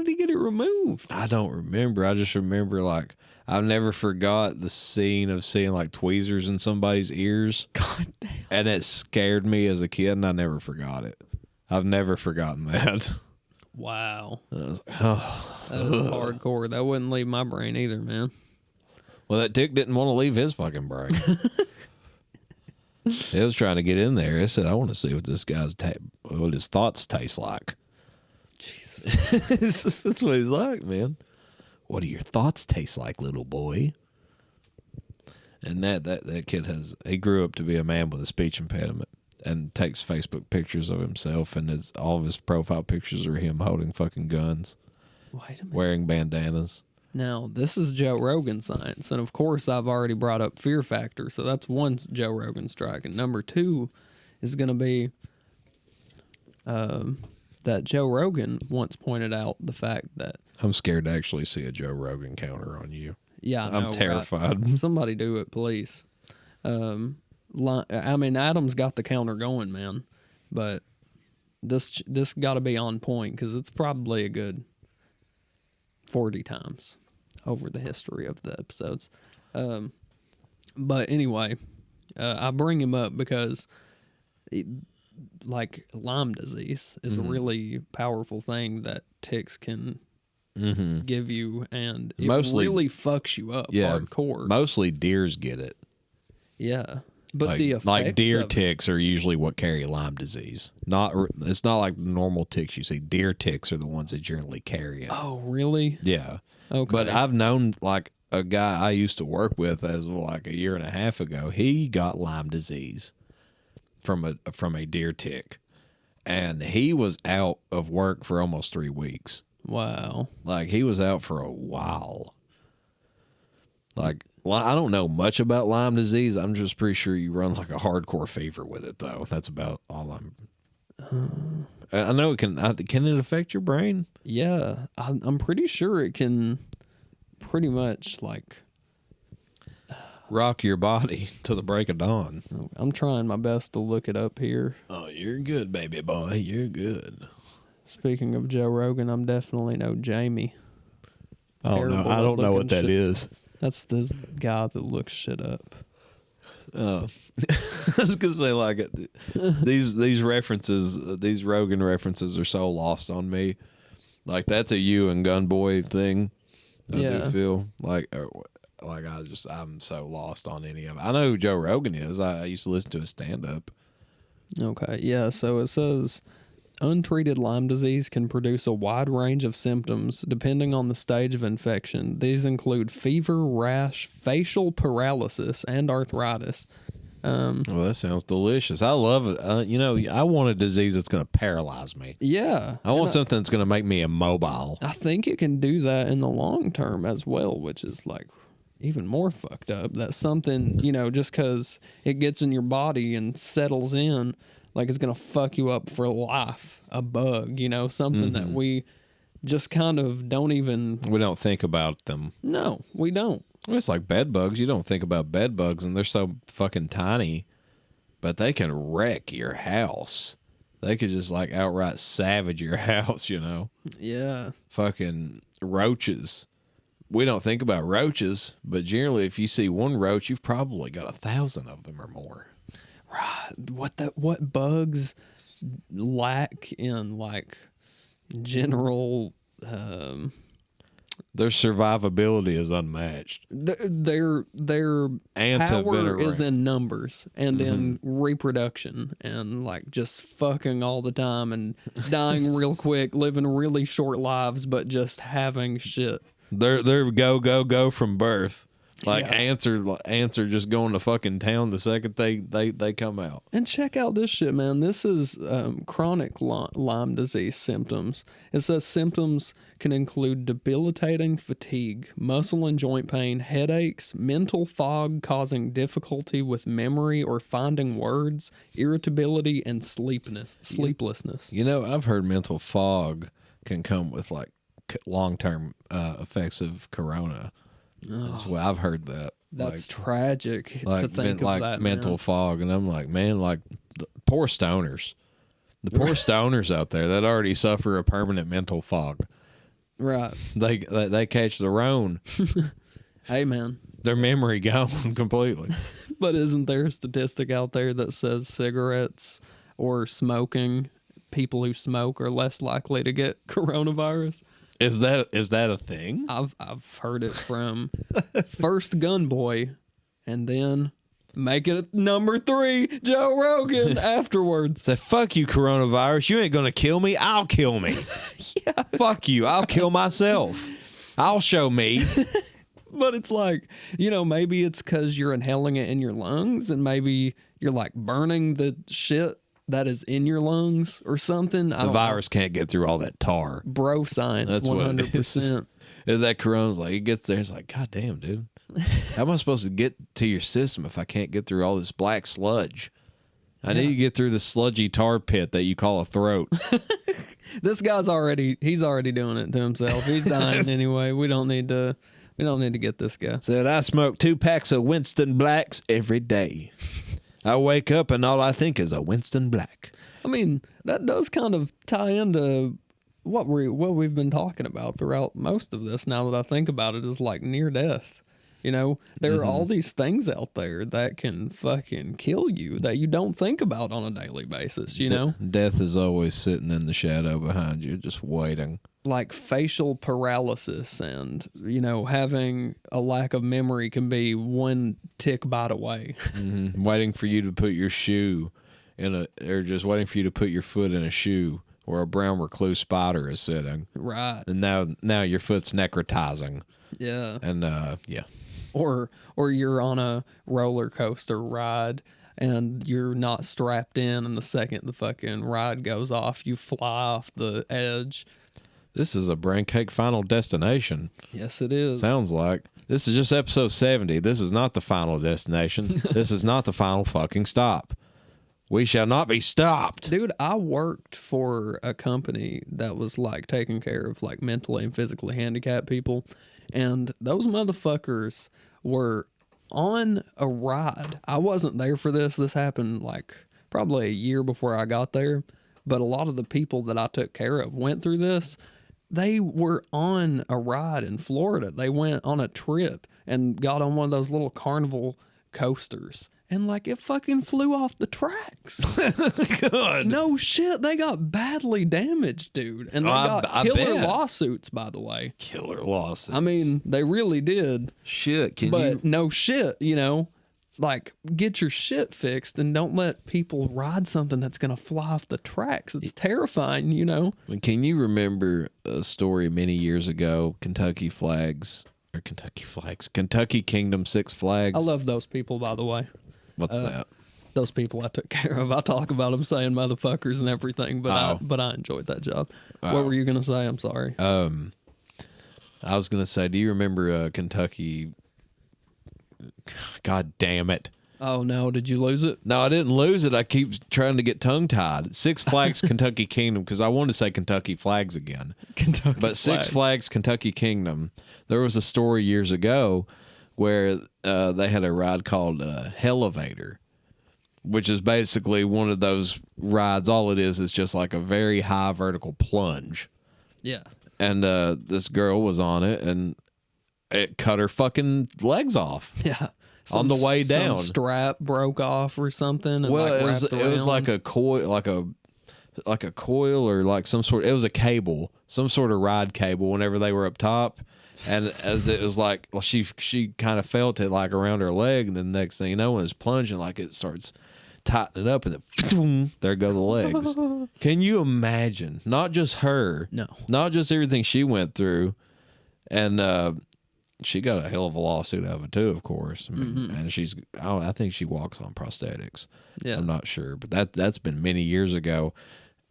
he get it removed? I don't remember. I just remember like I've never forgot the scene of seeing like tweezers in somebody's ears. God damn. And it scared me as a kid, and I never forgot it. I've never forgotten that. Wow. I was like, oh. That is hardcore. That wouldn't leave my brain either, man. Well, that tick didn't want to leave his fucking brain. It was trying to get in there. It said, I want to see what this guy's what his thoughts taste like. Jesus. That's what he's like, man. What do your thoughts taste like, little boy? And that kid he grew up to be a man with a speech impediment and takes Facebook pictures of himself, and all of his profile pictures are him holding fucking guns, Wait a minute. wearing bandanas. Now, this is Joe Rogan science. And of course, I've already brought up fear factor. So that's one Joe Rogan strike. And number two is going to be that Joe Rogan once pointed out the fact that, I'm scared to actually see a Joe Rogan counter on you. yeah, I know, I'm right? terrified. Somebody do it, please. I mean, Adam's got the counter going, man. But this got to be on point because it's probably a good 40 times over the history of the episodes. But anyway, I bring him up because like Lyme disease is a really powerful thing that ticks can give you, and it Mostly- really fucks you up Yeah, hardcore. mostly deers get it. Yeah. But Like, the effects like deer of it- ticks are usually what carry Lyme disease. It's not like normal ticks you see. Deer ticks are the ones that generally carry it. Oh, really? Yeah. Okay. But I've known like a guy I used to work with as like a year and a half ago. He got Lyme disease from a deer tick, and he was out of work for almost 3 weeks. Wow. Like he was out for a while. Like I don't know much about Lyme disease. I'm just pretty sure you run like a hardcore fever with it, though. That's about all I know it can. Can it affect your brain? Yeah. I'm pretty sure it can pretty much like, Rock your body to the break of dawn. I'm trying my best to look it up here. Oh, you're good, baby boy. You're good. Speaking of Joe Rogan, I'm definitely no Jamie. Oh no, Terrible I don't know what that looking is. That's this guy that looks shit up. I was gonna say like these references, these Rogan references are so lost on me. Like that's a you and Gunboy thing. I Yeah. do feel like I'm so lost on any of it. I know who Joe Rogan is. I used to listen to his stand up. Okay, yeah, so it says untreated Lyme disease can produce a wide range of symptoms depending on the stage of infection. These include fever, rash, facial paralysis, and arthritis. Well, that sounds delicious. I love it. I want a disease that's going to paralyze me. Yeah. I want something that's going to make me immobile. I think it can do that in the long term as well, which is like even more fucked up. That's something, just because it gets in your body and settles in, like it's going to fuck you up for life. A bug, something that we just kind of don't even. We don't think about them. No, we don't. Well, it's like bed bugs. You don't think about bed bugs, and they're so fucking tiny, but they can wreck your house. They could just like outright savage your house, Yeah. Fucking roaches. we don't think about roaches, but generally, if you see one roach, you've probably got 1,000 of them or more. Right. What bugs lack in like general Their survivability is unmatched. their Ants have been power is around. in numbers and in reproduction and like just fucking all the time and dying real quick, living really short lives, but just having shit. They're go from birth. Like Yeah. ants are just going to fucking town the second they come out. And check out this shit, man. This is chronic Lyme disease symptoms. It says symptoms can include debilitating fatigue, muscle and joint pain, headaches, mental fog causing difficulty with memory or finding words, irritability, and sleeplessness. You know, I've heard mental fog can come with like long-term effects of corona. That's what I've heard that. That's tragic like to think of like that, mental man. fog, and I'm like, man, like the poor stoners out there that already suffer a permanent mental fog. Right. They catch their own, Hey, man. their memory gone completely. But isn't there a statistic out there that says cigarettes or smoking, people who smoke are less likely to get coronavirus? Is that a thing? I've heard it from first Gun Boy, and then make it number 3, Joe Rogan afterwards. Say, fuck you, coronavirus. You ain't gonna kill me. I'll kill me. Yeah, Fuck you. I'll kill myself. I'll show me. but it's like, you know, maybe it's because you're inhaling it in your lungs, and maybe you're like burning the shit that is in your lungs or something. I The don't virus can't get through all that tar. know. Bro science, That's what it 100%. And that corona's like, it gets there. It's like, God damn, dude. How am I supposed to get to your system if I can't get through all this black sludge? I need to get through the sludgy tar pit that you call a throat. This guy's he's already doing it to himself. He's dying anyway. We don't need to get this guy. Said, I smoke 2 packs of Winston Blacks every day. I wake up and all I think is a Winston Black. I mean, that does kind of tie into what we've been talking about throughout most of this. Now that I think about it, is like near death. You know, there are all these things out there that can fucking kill you that you don't think about on a daily basis. You know, Death is always sitting in the shadow behind you, just waiting. like facial paralysis, and you know, having a lack of memory can be one tick bite away. Waiting for you to put your shoe or just waiting for you to put your foot in a shoe where a brown recluse spider is sitting. Right. And now your foot's necrotizing. Yeah. And yeah. Or you're on a roller coaster ride and you're not strapped in, and the second the fucking ride goes off, you fly off the edge. This is a brain cake Final Destination. Yes, it is. Sounds like. This is just episode 70. This is not the final destination. This is not the final fucking stop. We shall not be stopped. Dude, I worked for a company that was like taking care of like mentally and physically handicapped people, and those motherfuckers were on a ride. I wasn't there for this. This happened like probably a year before I got there, but a lot of the people that I took care of went through this. They were on a ride in Florida. They went on a trip and got on one of those little carnival coasters, and like it fucking flew off the tracks. God. No shit, they got badly damaged, dude. And they got I killer bet. lawsuits, by the way. Killer lawsuits. I mean, they really did. shit. But no shit, you know, like get your shit fixed and don't let people ride something that's going to fly off the tracks. It's terrifying, you know. Can you remember a story many years ago? Kentucky Kingdom Six Flags. I love those people, by the way. What's that? Those people I took care of. I talk about them saying motherfuckers and everything, but I enjoyed that job. What were you going to say? I'm sorry. I was gonna say, do you remember Kentucky? God damn it! Oh no, did you lose it? No, I didn't lose it. I keep trying to get tongue tied. Six Flags Kentucky Kingdom, because I wanted to say Kentucky Flags again. Kentucky But Six Flags Kentucky Kingdom. There was a story years ago where they had a ride called Hellevator, which is basically one of those rides. All it is just like a very high vertical plunge. Yeah. And this girl was on it, and it cut her fucking legs off. Yeah. On the way down. Some strap broke off or something. And Well, like it was like around. a coil, like a coil or like some sort. It was a cable, some sort of ride cable. Whenever they were up top, and as it was like, well, she kind of felt it like around her leg, and then the next thing you know, when it's plunging, like it starts tightening up, and then there go the legs. Can you imagine? Not just her, No. not just everything she went through, and she got a hell of a lawsuit out of it too, of course. I mean, and I think she walks on prosthetics. Yeah. I'm not sure, but that's been many years ago.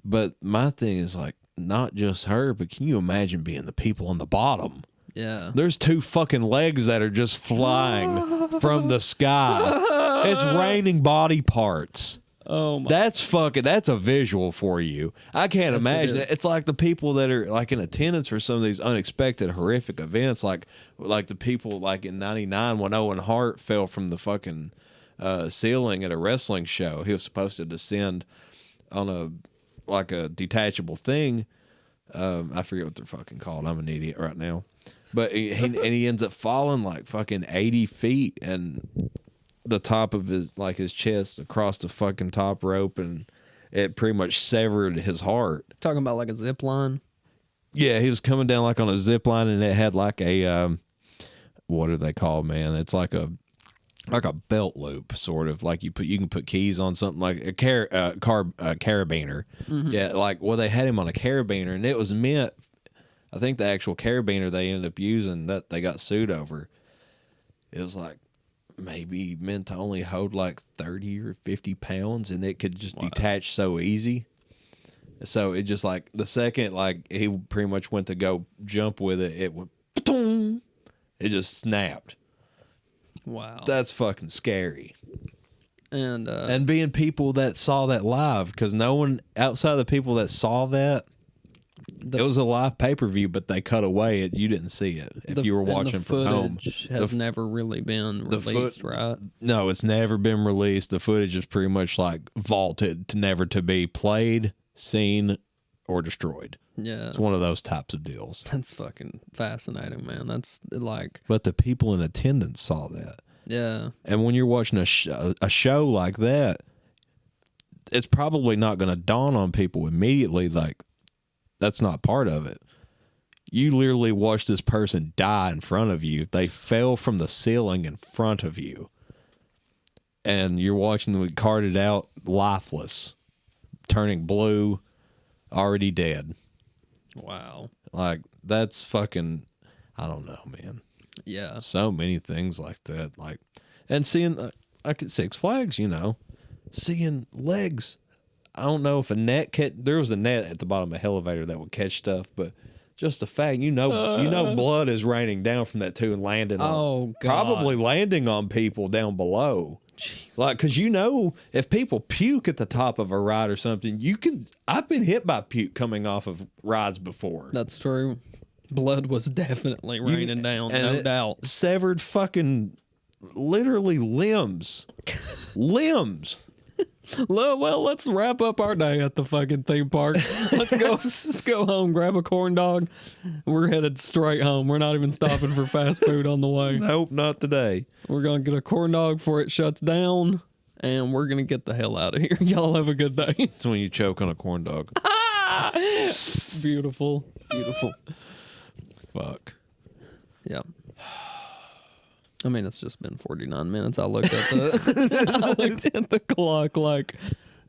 But my thing is like not just her, but can you imagine being the people on the bottom? Yeah. There's 2 fucking legs that are just flying from the sky. It's raining body parts. Oh my. That's a visual for you. I can't imagine it it. is. It's like the people that are like in attendance for some of these unexpected horrific events, like the people like in '99 when Owen Hart fell from the fucking ceiling at a wrestling show. He was supposed to descend on a detachable thing. I forget what they're fucking called. I'm an idiot right now. But he ends up falling like fucking 80 feet and the top of his chest across the fucking top rope, and it pretty much severed his heart. Talking about like a zip line. Yeah, he was coming down like on a zip line, and it had like a what are they called, man? It's like a belt loop, sort of like you can put keys on something like a carabiner. Yeah, they had him on a carabiner, and it was meant. I think the actual carabiner they ended up using that they got sued over. It was like maybe meant to only hold like 30 or 50 pounds, and it could just detach so easy. So it just like the second like he pretty much went to go jump with it, it went boom, it just snapped. Wow. That's fucking scary. And being people that saw that live, because no one outside of the people that saw that, it was a live pay-per-view, but they cut away it. You didn't see it if you were watching from home. Has never really been released, right? No, it's never been released. The footage is pretty much like vaulted to never to be played, seen, or destroyed. Yeah. It's one of those types of deals. That's fucking fascinating, man. That's like, But the people in attendance saw that. yeah. And when you're watching a show like that, it's probably not going to dawn on people immediately like, that's not part of it. You literally watched this person die in front of you. They fell from the ceiling in front of you. And you're watching them carted out lifeless, turning blue, already dead. Wow. Like, that's fucking, I don't know, man. Yeah. So many things like that. Like, and seeing, like at Six Flags, seeing legs. I don't know if there was a net at the bottom of the elevator that would catch stuff, but just the fact, blood is raining down from that too and landing God. probably landing on people down below. Jeez. Like, cause if people puke at the top of a ride or something, I've been hit by puke coming off of rides before. That's true. Blood was definitely raining down, and no doubt. Severed fucking literally limbs. Limbs. Well, let's wrap up our day at the fucking theme park. Let's go home, grab a corn dog. We're headed straight home. We're not even stopping for fast food on the way. Nope, not today. We're going to get a corn dog before it shuts down, and we're going to get the hell out of here. Y'all have a good day. It's when you choke on a corn dog. Beautiful. Beautiful. Fuck. Yeah. I mean, it's just been 49 minutes. I looked at the clock like,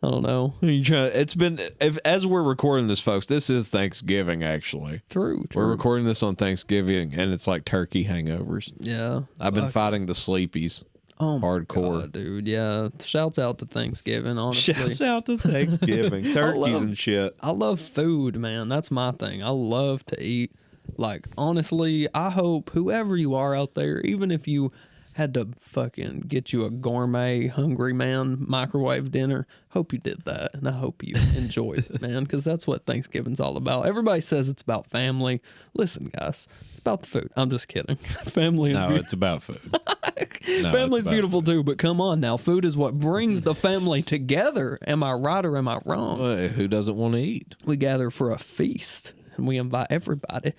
I don't know. It's been, as we're recording this, folks, this is Thanksgiving, actually. True. We're recording this on Thanksgiving, and it's like turkey hangovers. Yeah. I've been fighting the sleepies. Oh, hardcore. God, dude. Yeah. Shouts out to Thanksgiving, honestly. Shouts out to Thanksgiving. Turkeys and shit. I love food, man. That's my thing. I love to eat. Like, honestly, I hope whoever you are out there, even if you had to fucking get you a gourmet Hungry Man microwave dinner, hope you did that. And I hope you enjoyed it, man, because that's what Thanksgiving's all about. Everybody says it's about family. Listen, guys, it's about the food. I'm just kidding. Family is it's about food. Family's beautiful too, but come on now. Food is what brings the family together. Am I right or am I wrong? Who doesn't want to eat? We gather for a feast and we invite everybody.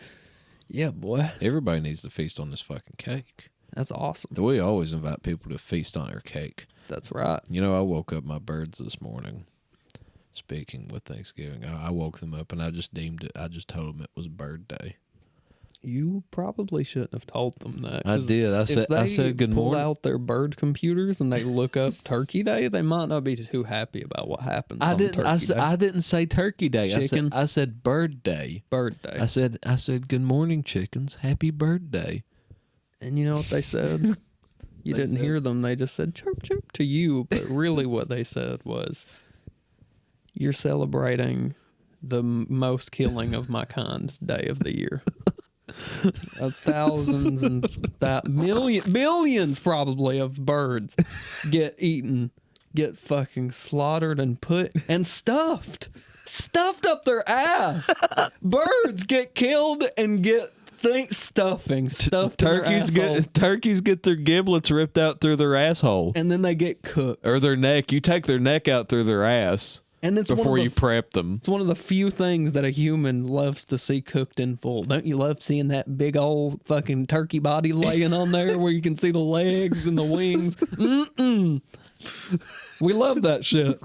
Yeah, boy. Everybody needs to feast on this fucking cake. That's awesome. We always invite people to feast on our cake. That's right. You know, I woke up my birds this morning. Speaking with Thanksgiving, I woke them up and I just told them it was bird day. You probably shouldn't have told them that. I 'cause did. I said good pull morning. out their bird computers and they look up Turkey Day, they might not be too happy about what happens. I on didn't. Turkey Day. I didn't say Turkey Day. Chicken? I said Bird Day. Bird Day. I said good morning, chickens. Happy Bird Day. And you know what they said? You didn't hear them. They just said chirp chirp to you, but really what they said was, "You're celebrating the most killing of my kind day of the year." Thousands and billions probably of birds get eaten, get fucking slaughtered and stuffed up their ass. Birds get killed and get stuffing stuffed in their asshole. Turkeys get their giblets ripped out through their asshole And then they get cooked. or their neck. You take their neck out through their ass And it's before you prep them. It's one of the few things that a human loves to see cooked in full. Don't you love seeing that big old fucking turkey body laying on there where you can see the legs and the wings? We love that shit.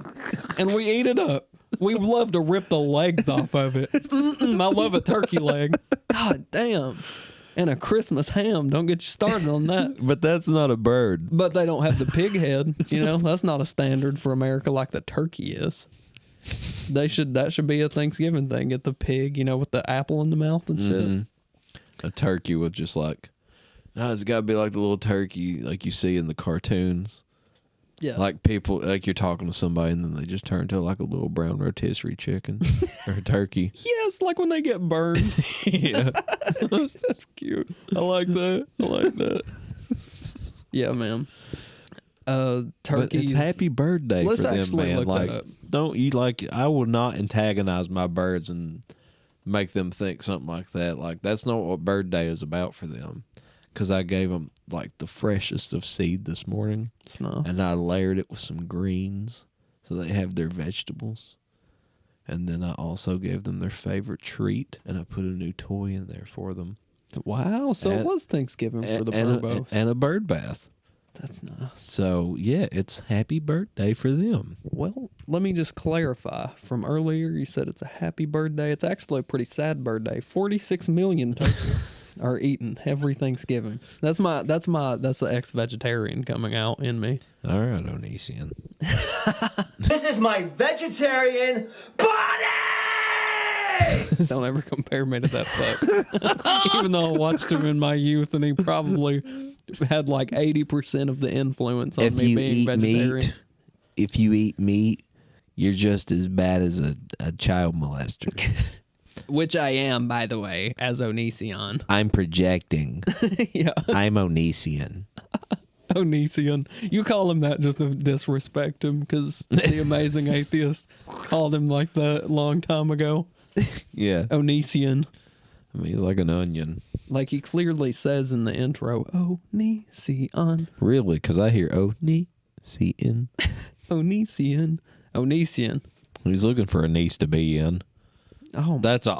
And we eat it up. We love to rip the legs off of it. I love a turkey leg. God damn. And a Christmas ham. Don't get you started on that. But that's not a bird. But they don't have the pig head. You know, that's not a standard for America like the turkey is. That should be a Thanksgiving thing. Get the pig, you know, with the apple in the mouth and shit. A turkey with just like, no, it's got to be like the little turkey like you see in the cartoons. Yeah. Like people, like you're talking to somebody and then they just turn to like a little brown rotisserie chicken or a turkey. Yes, like when they get burned. Yeah. That's cute. I like that. Yeah, man. But Turkeys. it's Happy Bird Day Let's for them, actually man. look that Like, up. don't you like? I will not antagonize my birds and make them think something like that. Like that's not what Bird Day is about for them. Because I gave them like the freshest of seed this morning, It's nice. and I layered it with some greens so they have their vegetables. And then I also gave them their favorite treat, and I put a new toy in there for them. Wow, so it And- was Thanksgiving for the and, Burbos. and a bird bath. That's nice. So yeah, it's Happy Birthday for them. Well, let me just clarify. From earlier, you said it's a happy birthday. It's actually a pretty sad birthday. 46 million turkeys are eaten every Thanksgiving. That's the ex-vegetarian coming out in me. All right, Onision. This is my vegetarian body! Don't ever compare me to that fuck. Even though I watched him in my youth, and he probably had like 80% of the influence on me being vegetarian. if you eat meat, you're just as bad as a child molester. Which I am, by the way, as Onision. I'm projecting. Yeah, I'm Onision. Onision. You call him that just to disrespect him because the Amazing Atheist called him like that a long time ago. Yeah. Onision. I mean, he's like an onion. Like he clearly says in the intro, Onision. Really, because I hear Onision. Onision. Onision. He's looking for a niece to be in. Oh, That's a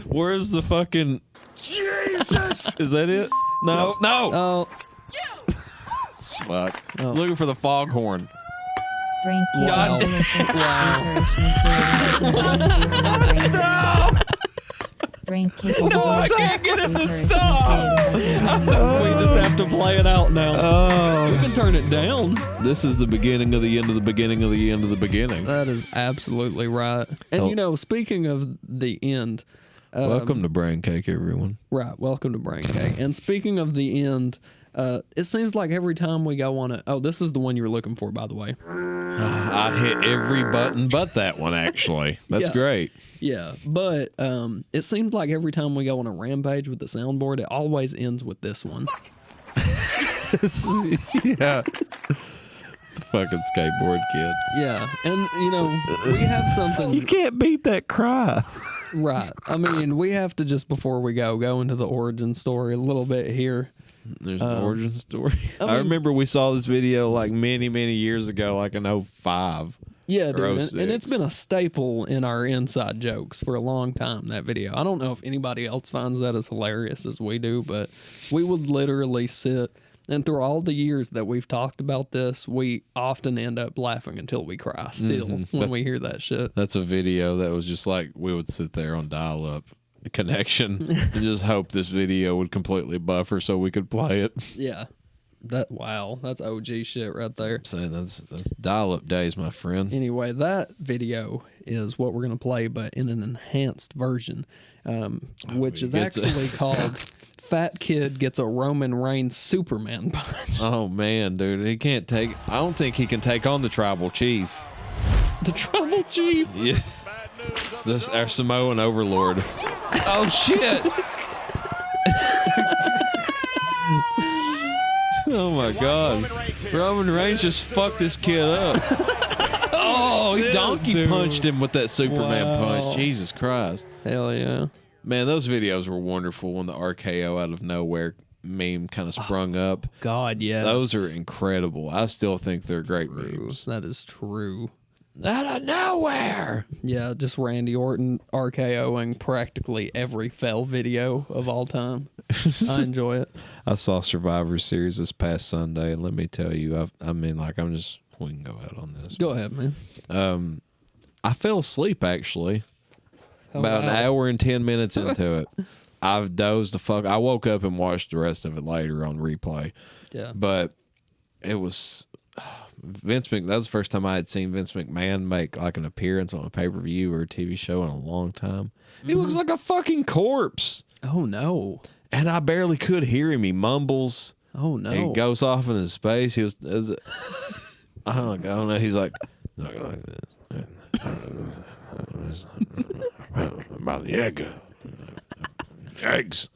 Where's the fucking Jesus? Is that it? No. oh, Fuck. Oh. Looking for the foghorn. Brain God Brain capable. No, I can't get it to stop. We just have to play it out now. Oh. We can turn it down. This is the beginning of the end of the beginning of the end of the beginning. That is absolutely right. And Oh. you know, speaking of the end, Welcome to Brain Cake, everyone. right? Welcome to Brain Cake. And speaking of the end, it seems like every time we go on it. Oh, this is the one you were looking for, by the way. I hit every button but that one, actually. That's Yeah. great. Yeah, but it seems like every time we go on a rampage with the soundboard, it always ends with this one. Yeah. Fucking skateboard kid. Yeah, and you know we have something. You can't beat that cry. Right. I mean, we have to just before we go into the origin story a little bit here. There's an origin story. I I mean- remember we saw this video like many, many years ago, like in 05. Yeah, dude, Roast and it's dicks. been a staple in our inside jokes for a long time, that video. I don't know if anybody else finds that as hilarious as we do, but we would literally sit, and through all the years that we've talked about this, we often end up laughing until we cry still when we hear that shit. That's a video that was just like we would sit there on dial-up connection and just hope this video would completely buffer so we could play it. Yeah. Wow, that's OG shit right there. Saying that's dial-up days, my friend. Anyway, that video is what we're going to play, but in an enhanced version, which he is gets actually called Fat Kid Gets a Roman Reigns Superman Punch. Oh man, dude, he can't take. I don't think he can take on the tribal chief. The Tribal Chief. Yeah, this our Samoan overlord. Oh shit! Oh my god, Roman Reigns just fucked this kid up. Oh, he donkey punched him with that Superman punch. Jesus Christ. Hell yeah. Man, those videos were wonderful when the RKO out of nowhere meme kind of sprung up. God, yeah. Those are incredible. I still think they're great memes. That is true. Out of nowhere. Yeah, just Randy Orton RKOing practically every fell video of all time. I enjoy it. I saw Survivor Series this past Sunday, and let me tell you, we can go out on this. Go ahead, man. I fell asleep actually. About an hour and 10 minutes into it. I've dozed the fuck. I woke up and watched the rest of it later on replay. Yeah. But it was that was the first time I had seen Vince McMahon make like an appearance on a pay-per-view or a TV show in a long time. He looks like a fucking corpse. Oh, no. And I barely could hear him. He mumbles. Oh, no. He goes off in his space. He was, I don't know. He's like, about the eggs.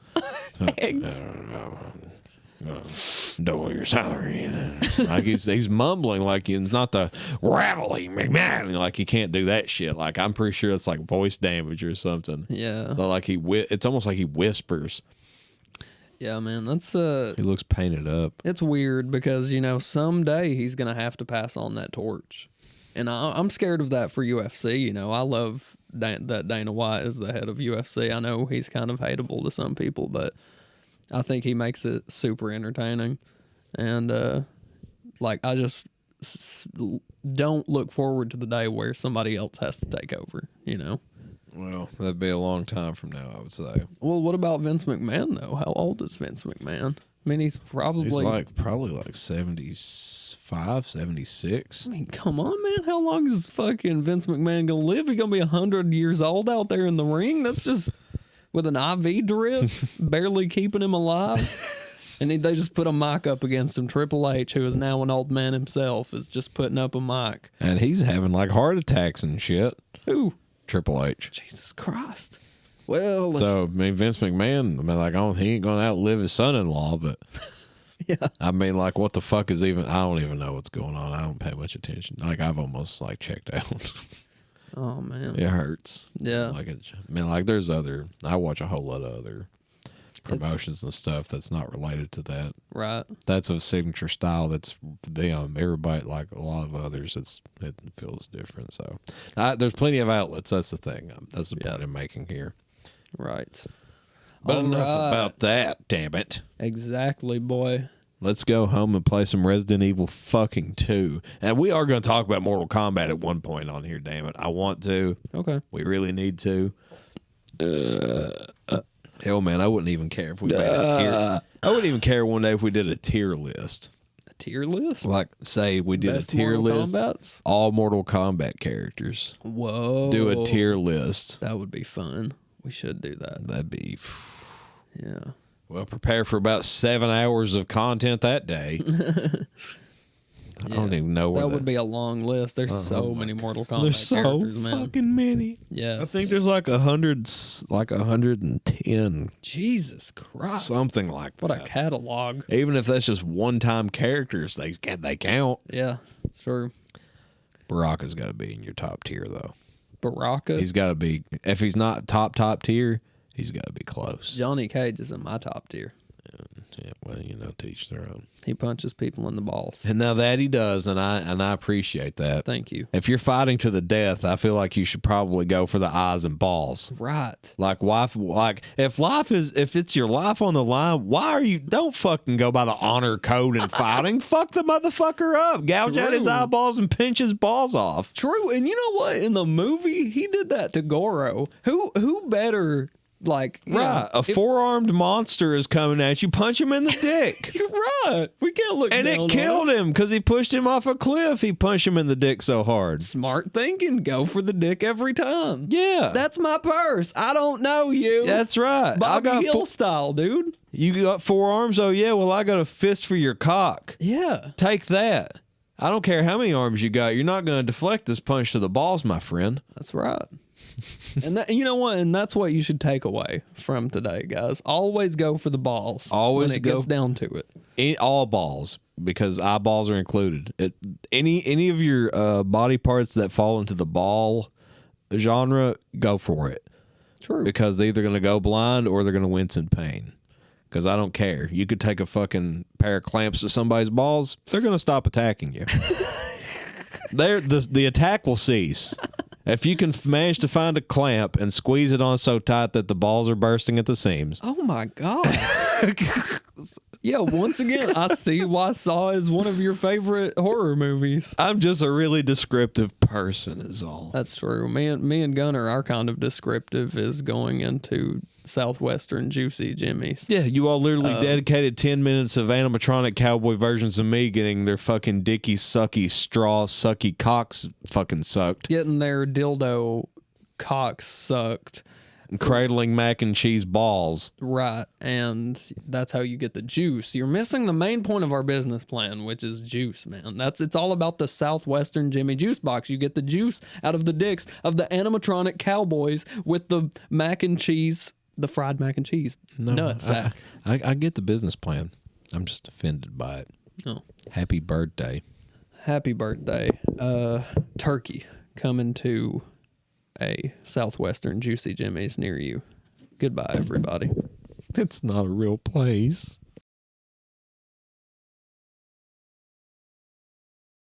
Double your salary. Like he's mumbling like he's not the rattly McMahon. Like he can't do that shit. Like I'm pretty sure it's like voice damage or something. Yeah. So like it's almost like he whispers. Yeah, man. That's He looks painted up. it's weird because, someday he's going to have to pass on that torch. And I'm scared of that for UFC. I love that Dana White is the head of UFC. I know he's kind of hateable to some people, but I think he makes it super entertaining. And, I just don't look forward to the day where somebody else has to take over, Well, that'd be a long time from now, I would say. Well, what about Vince McMahon, though? How old is Vince McMahon? I mean, he's probably 75, 76. I mean, come on, man. How long is fucking Vince McMahon gonna live? He gonna be 100 years old out there in the ring? That's just with an IV drip, barely keeping him alive. And they just put a mic up against him. Triple H, who is now an old man himself, is just putting up a mic. And he's having like heart attacks and shit. Who? Triple H. Jesus Christ. Well, So, Vince McMahon, he ain't going to outlive his son-in-law, but yeah. I mean, like, what the fuck is even, I don't even know what's going on. I don't pay much attention. Like, I've almost, like, checked out. Oh, man. It hurts. Yeah. There's I watch a whole lot of other promotions and stuff that's not related to that. Right. That's a signature style that's them. Everybody, like a lot of others, it feels different. So, there's plenty of outlets. That's the thing. That's the point I'm making here. Right. But All enough right. about that, damn it. Exactly, boy. Let's go home and play some Resident Evil fucking 2. And we are going to talk about Mortal Kombat at one point on here, damn it. I want to. Okay. We really need to. Hell, man, I wouldn't even care if we made a tier. I wouldn't even care one day if we did a tier list. A tier list? Like, say we did Best a tier Mortal list. Kombats? All Mortal Kombat characters. Whoa. Do a tier list. That would be fun. We should do that. That'd be... Yeah. Well, prepare for about 7 hours of content that day. I don't even know where that would be a long list. There's so many Mortal Kombat There's so characters, man. fucking many. Yeah. I think there's like 110. Jesus Christ. Something like that. What a catalog. Even if that's just one-time characters, they count. Yeah, it's true. Baraka's got to be in your top tier, though. Baraka. He's got to be. If he's not top tier, he's got to be close. Johnny Cage is in my top tier. Yeah, well, teach their own. He punches people in the balls. And now that he does, and I appreciate that. Thank you. If you're fighting to the death, I feel like you should probably go for the eyes and balls. Right. If it's your life on the line, don't fucking go by the honor code in fighting. Fuck the motherfucker up. Gouge out his eyeballs and pinch his balls off. True. And you know what? In the movie, he did that to Goro. Who better, A four-armed monster is coming at you. Punch him in the dick. You're right. We can't look And down it killed on him because he pushed him off a cliff. He punched him in the dick so hard. Smart thinking. Go for the dick every time. Yeah. That's my purse. I don't know you. That's right. Bobby Hill style, dude. You got forearms? Oh, yeah. Well, I got a fist for your cock. Yeah. Take that. I don't care how many arms you got. You're not going to deflect this punch to the balls, my friend. That's right. And that, you know what? And that's what you should take away from today, guys. Always go for the balls. Always when it go gets down to it. All balls, because eyeballs are included. Any of your body parts that fall into the ball genre, go for it. True. Because they're either going to go blind or they're going to wince in pain. Because I don't care. You could take a fucking pair of clamps to somebody's balls, they're going to stop attacking you. The attack will cease. If you can manage to find a clamp and squeeze it on so tight that the balls are bursting at the seams. Oh my God. Yeah, once again, I see why Saw is one of your favorite horror movies. I'm just a really descriptive person is all. That's true. Me and Gunner, our kind of descriptive is going into Southwestern Juicy Jimmy's. Yeah, you all literally dedicated 10 minutes of animatronic cowboy versions of me getting their fucking dicky, sucky, straw, sucky cocks fucking sucked. Getting their dildo cocks sucked. Cradling mac and cheese balls. Right, and that's how you get the juice. You're missing the main point of our business plan, which is juice, man. It's all about the Southwestern Jimmy Juice Box. You get the juice out of the dicks of the animatronic cowboys with the mac and cheese, the fried mac and cheese nutsack. I get the business plan. I'm just offended by it. Oh. Happy birthday. Happy birthday. Turkey coming to a Southwestern Juicy Jimmy's near you. Goodbye, everybody. It's not a real place.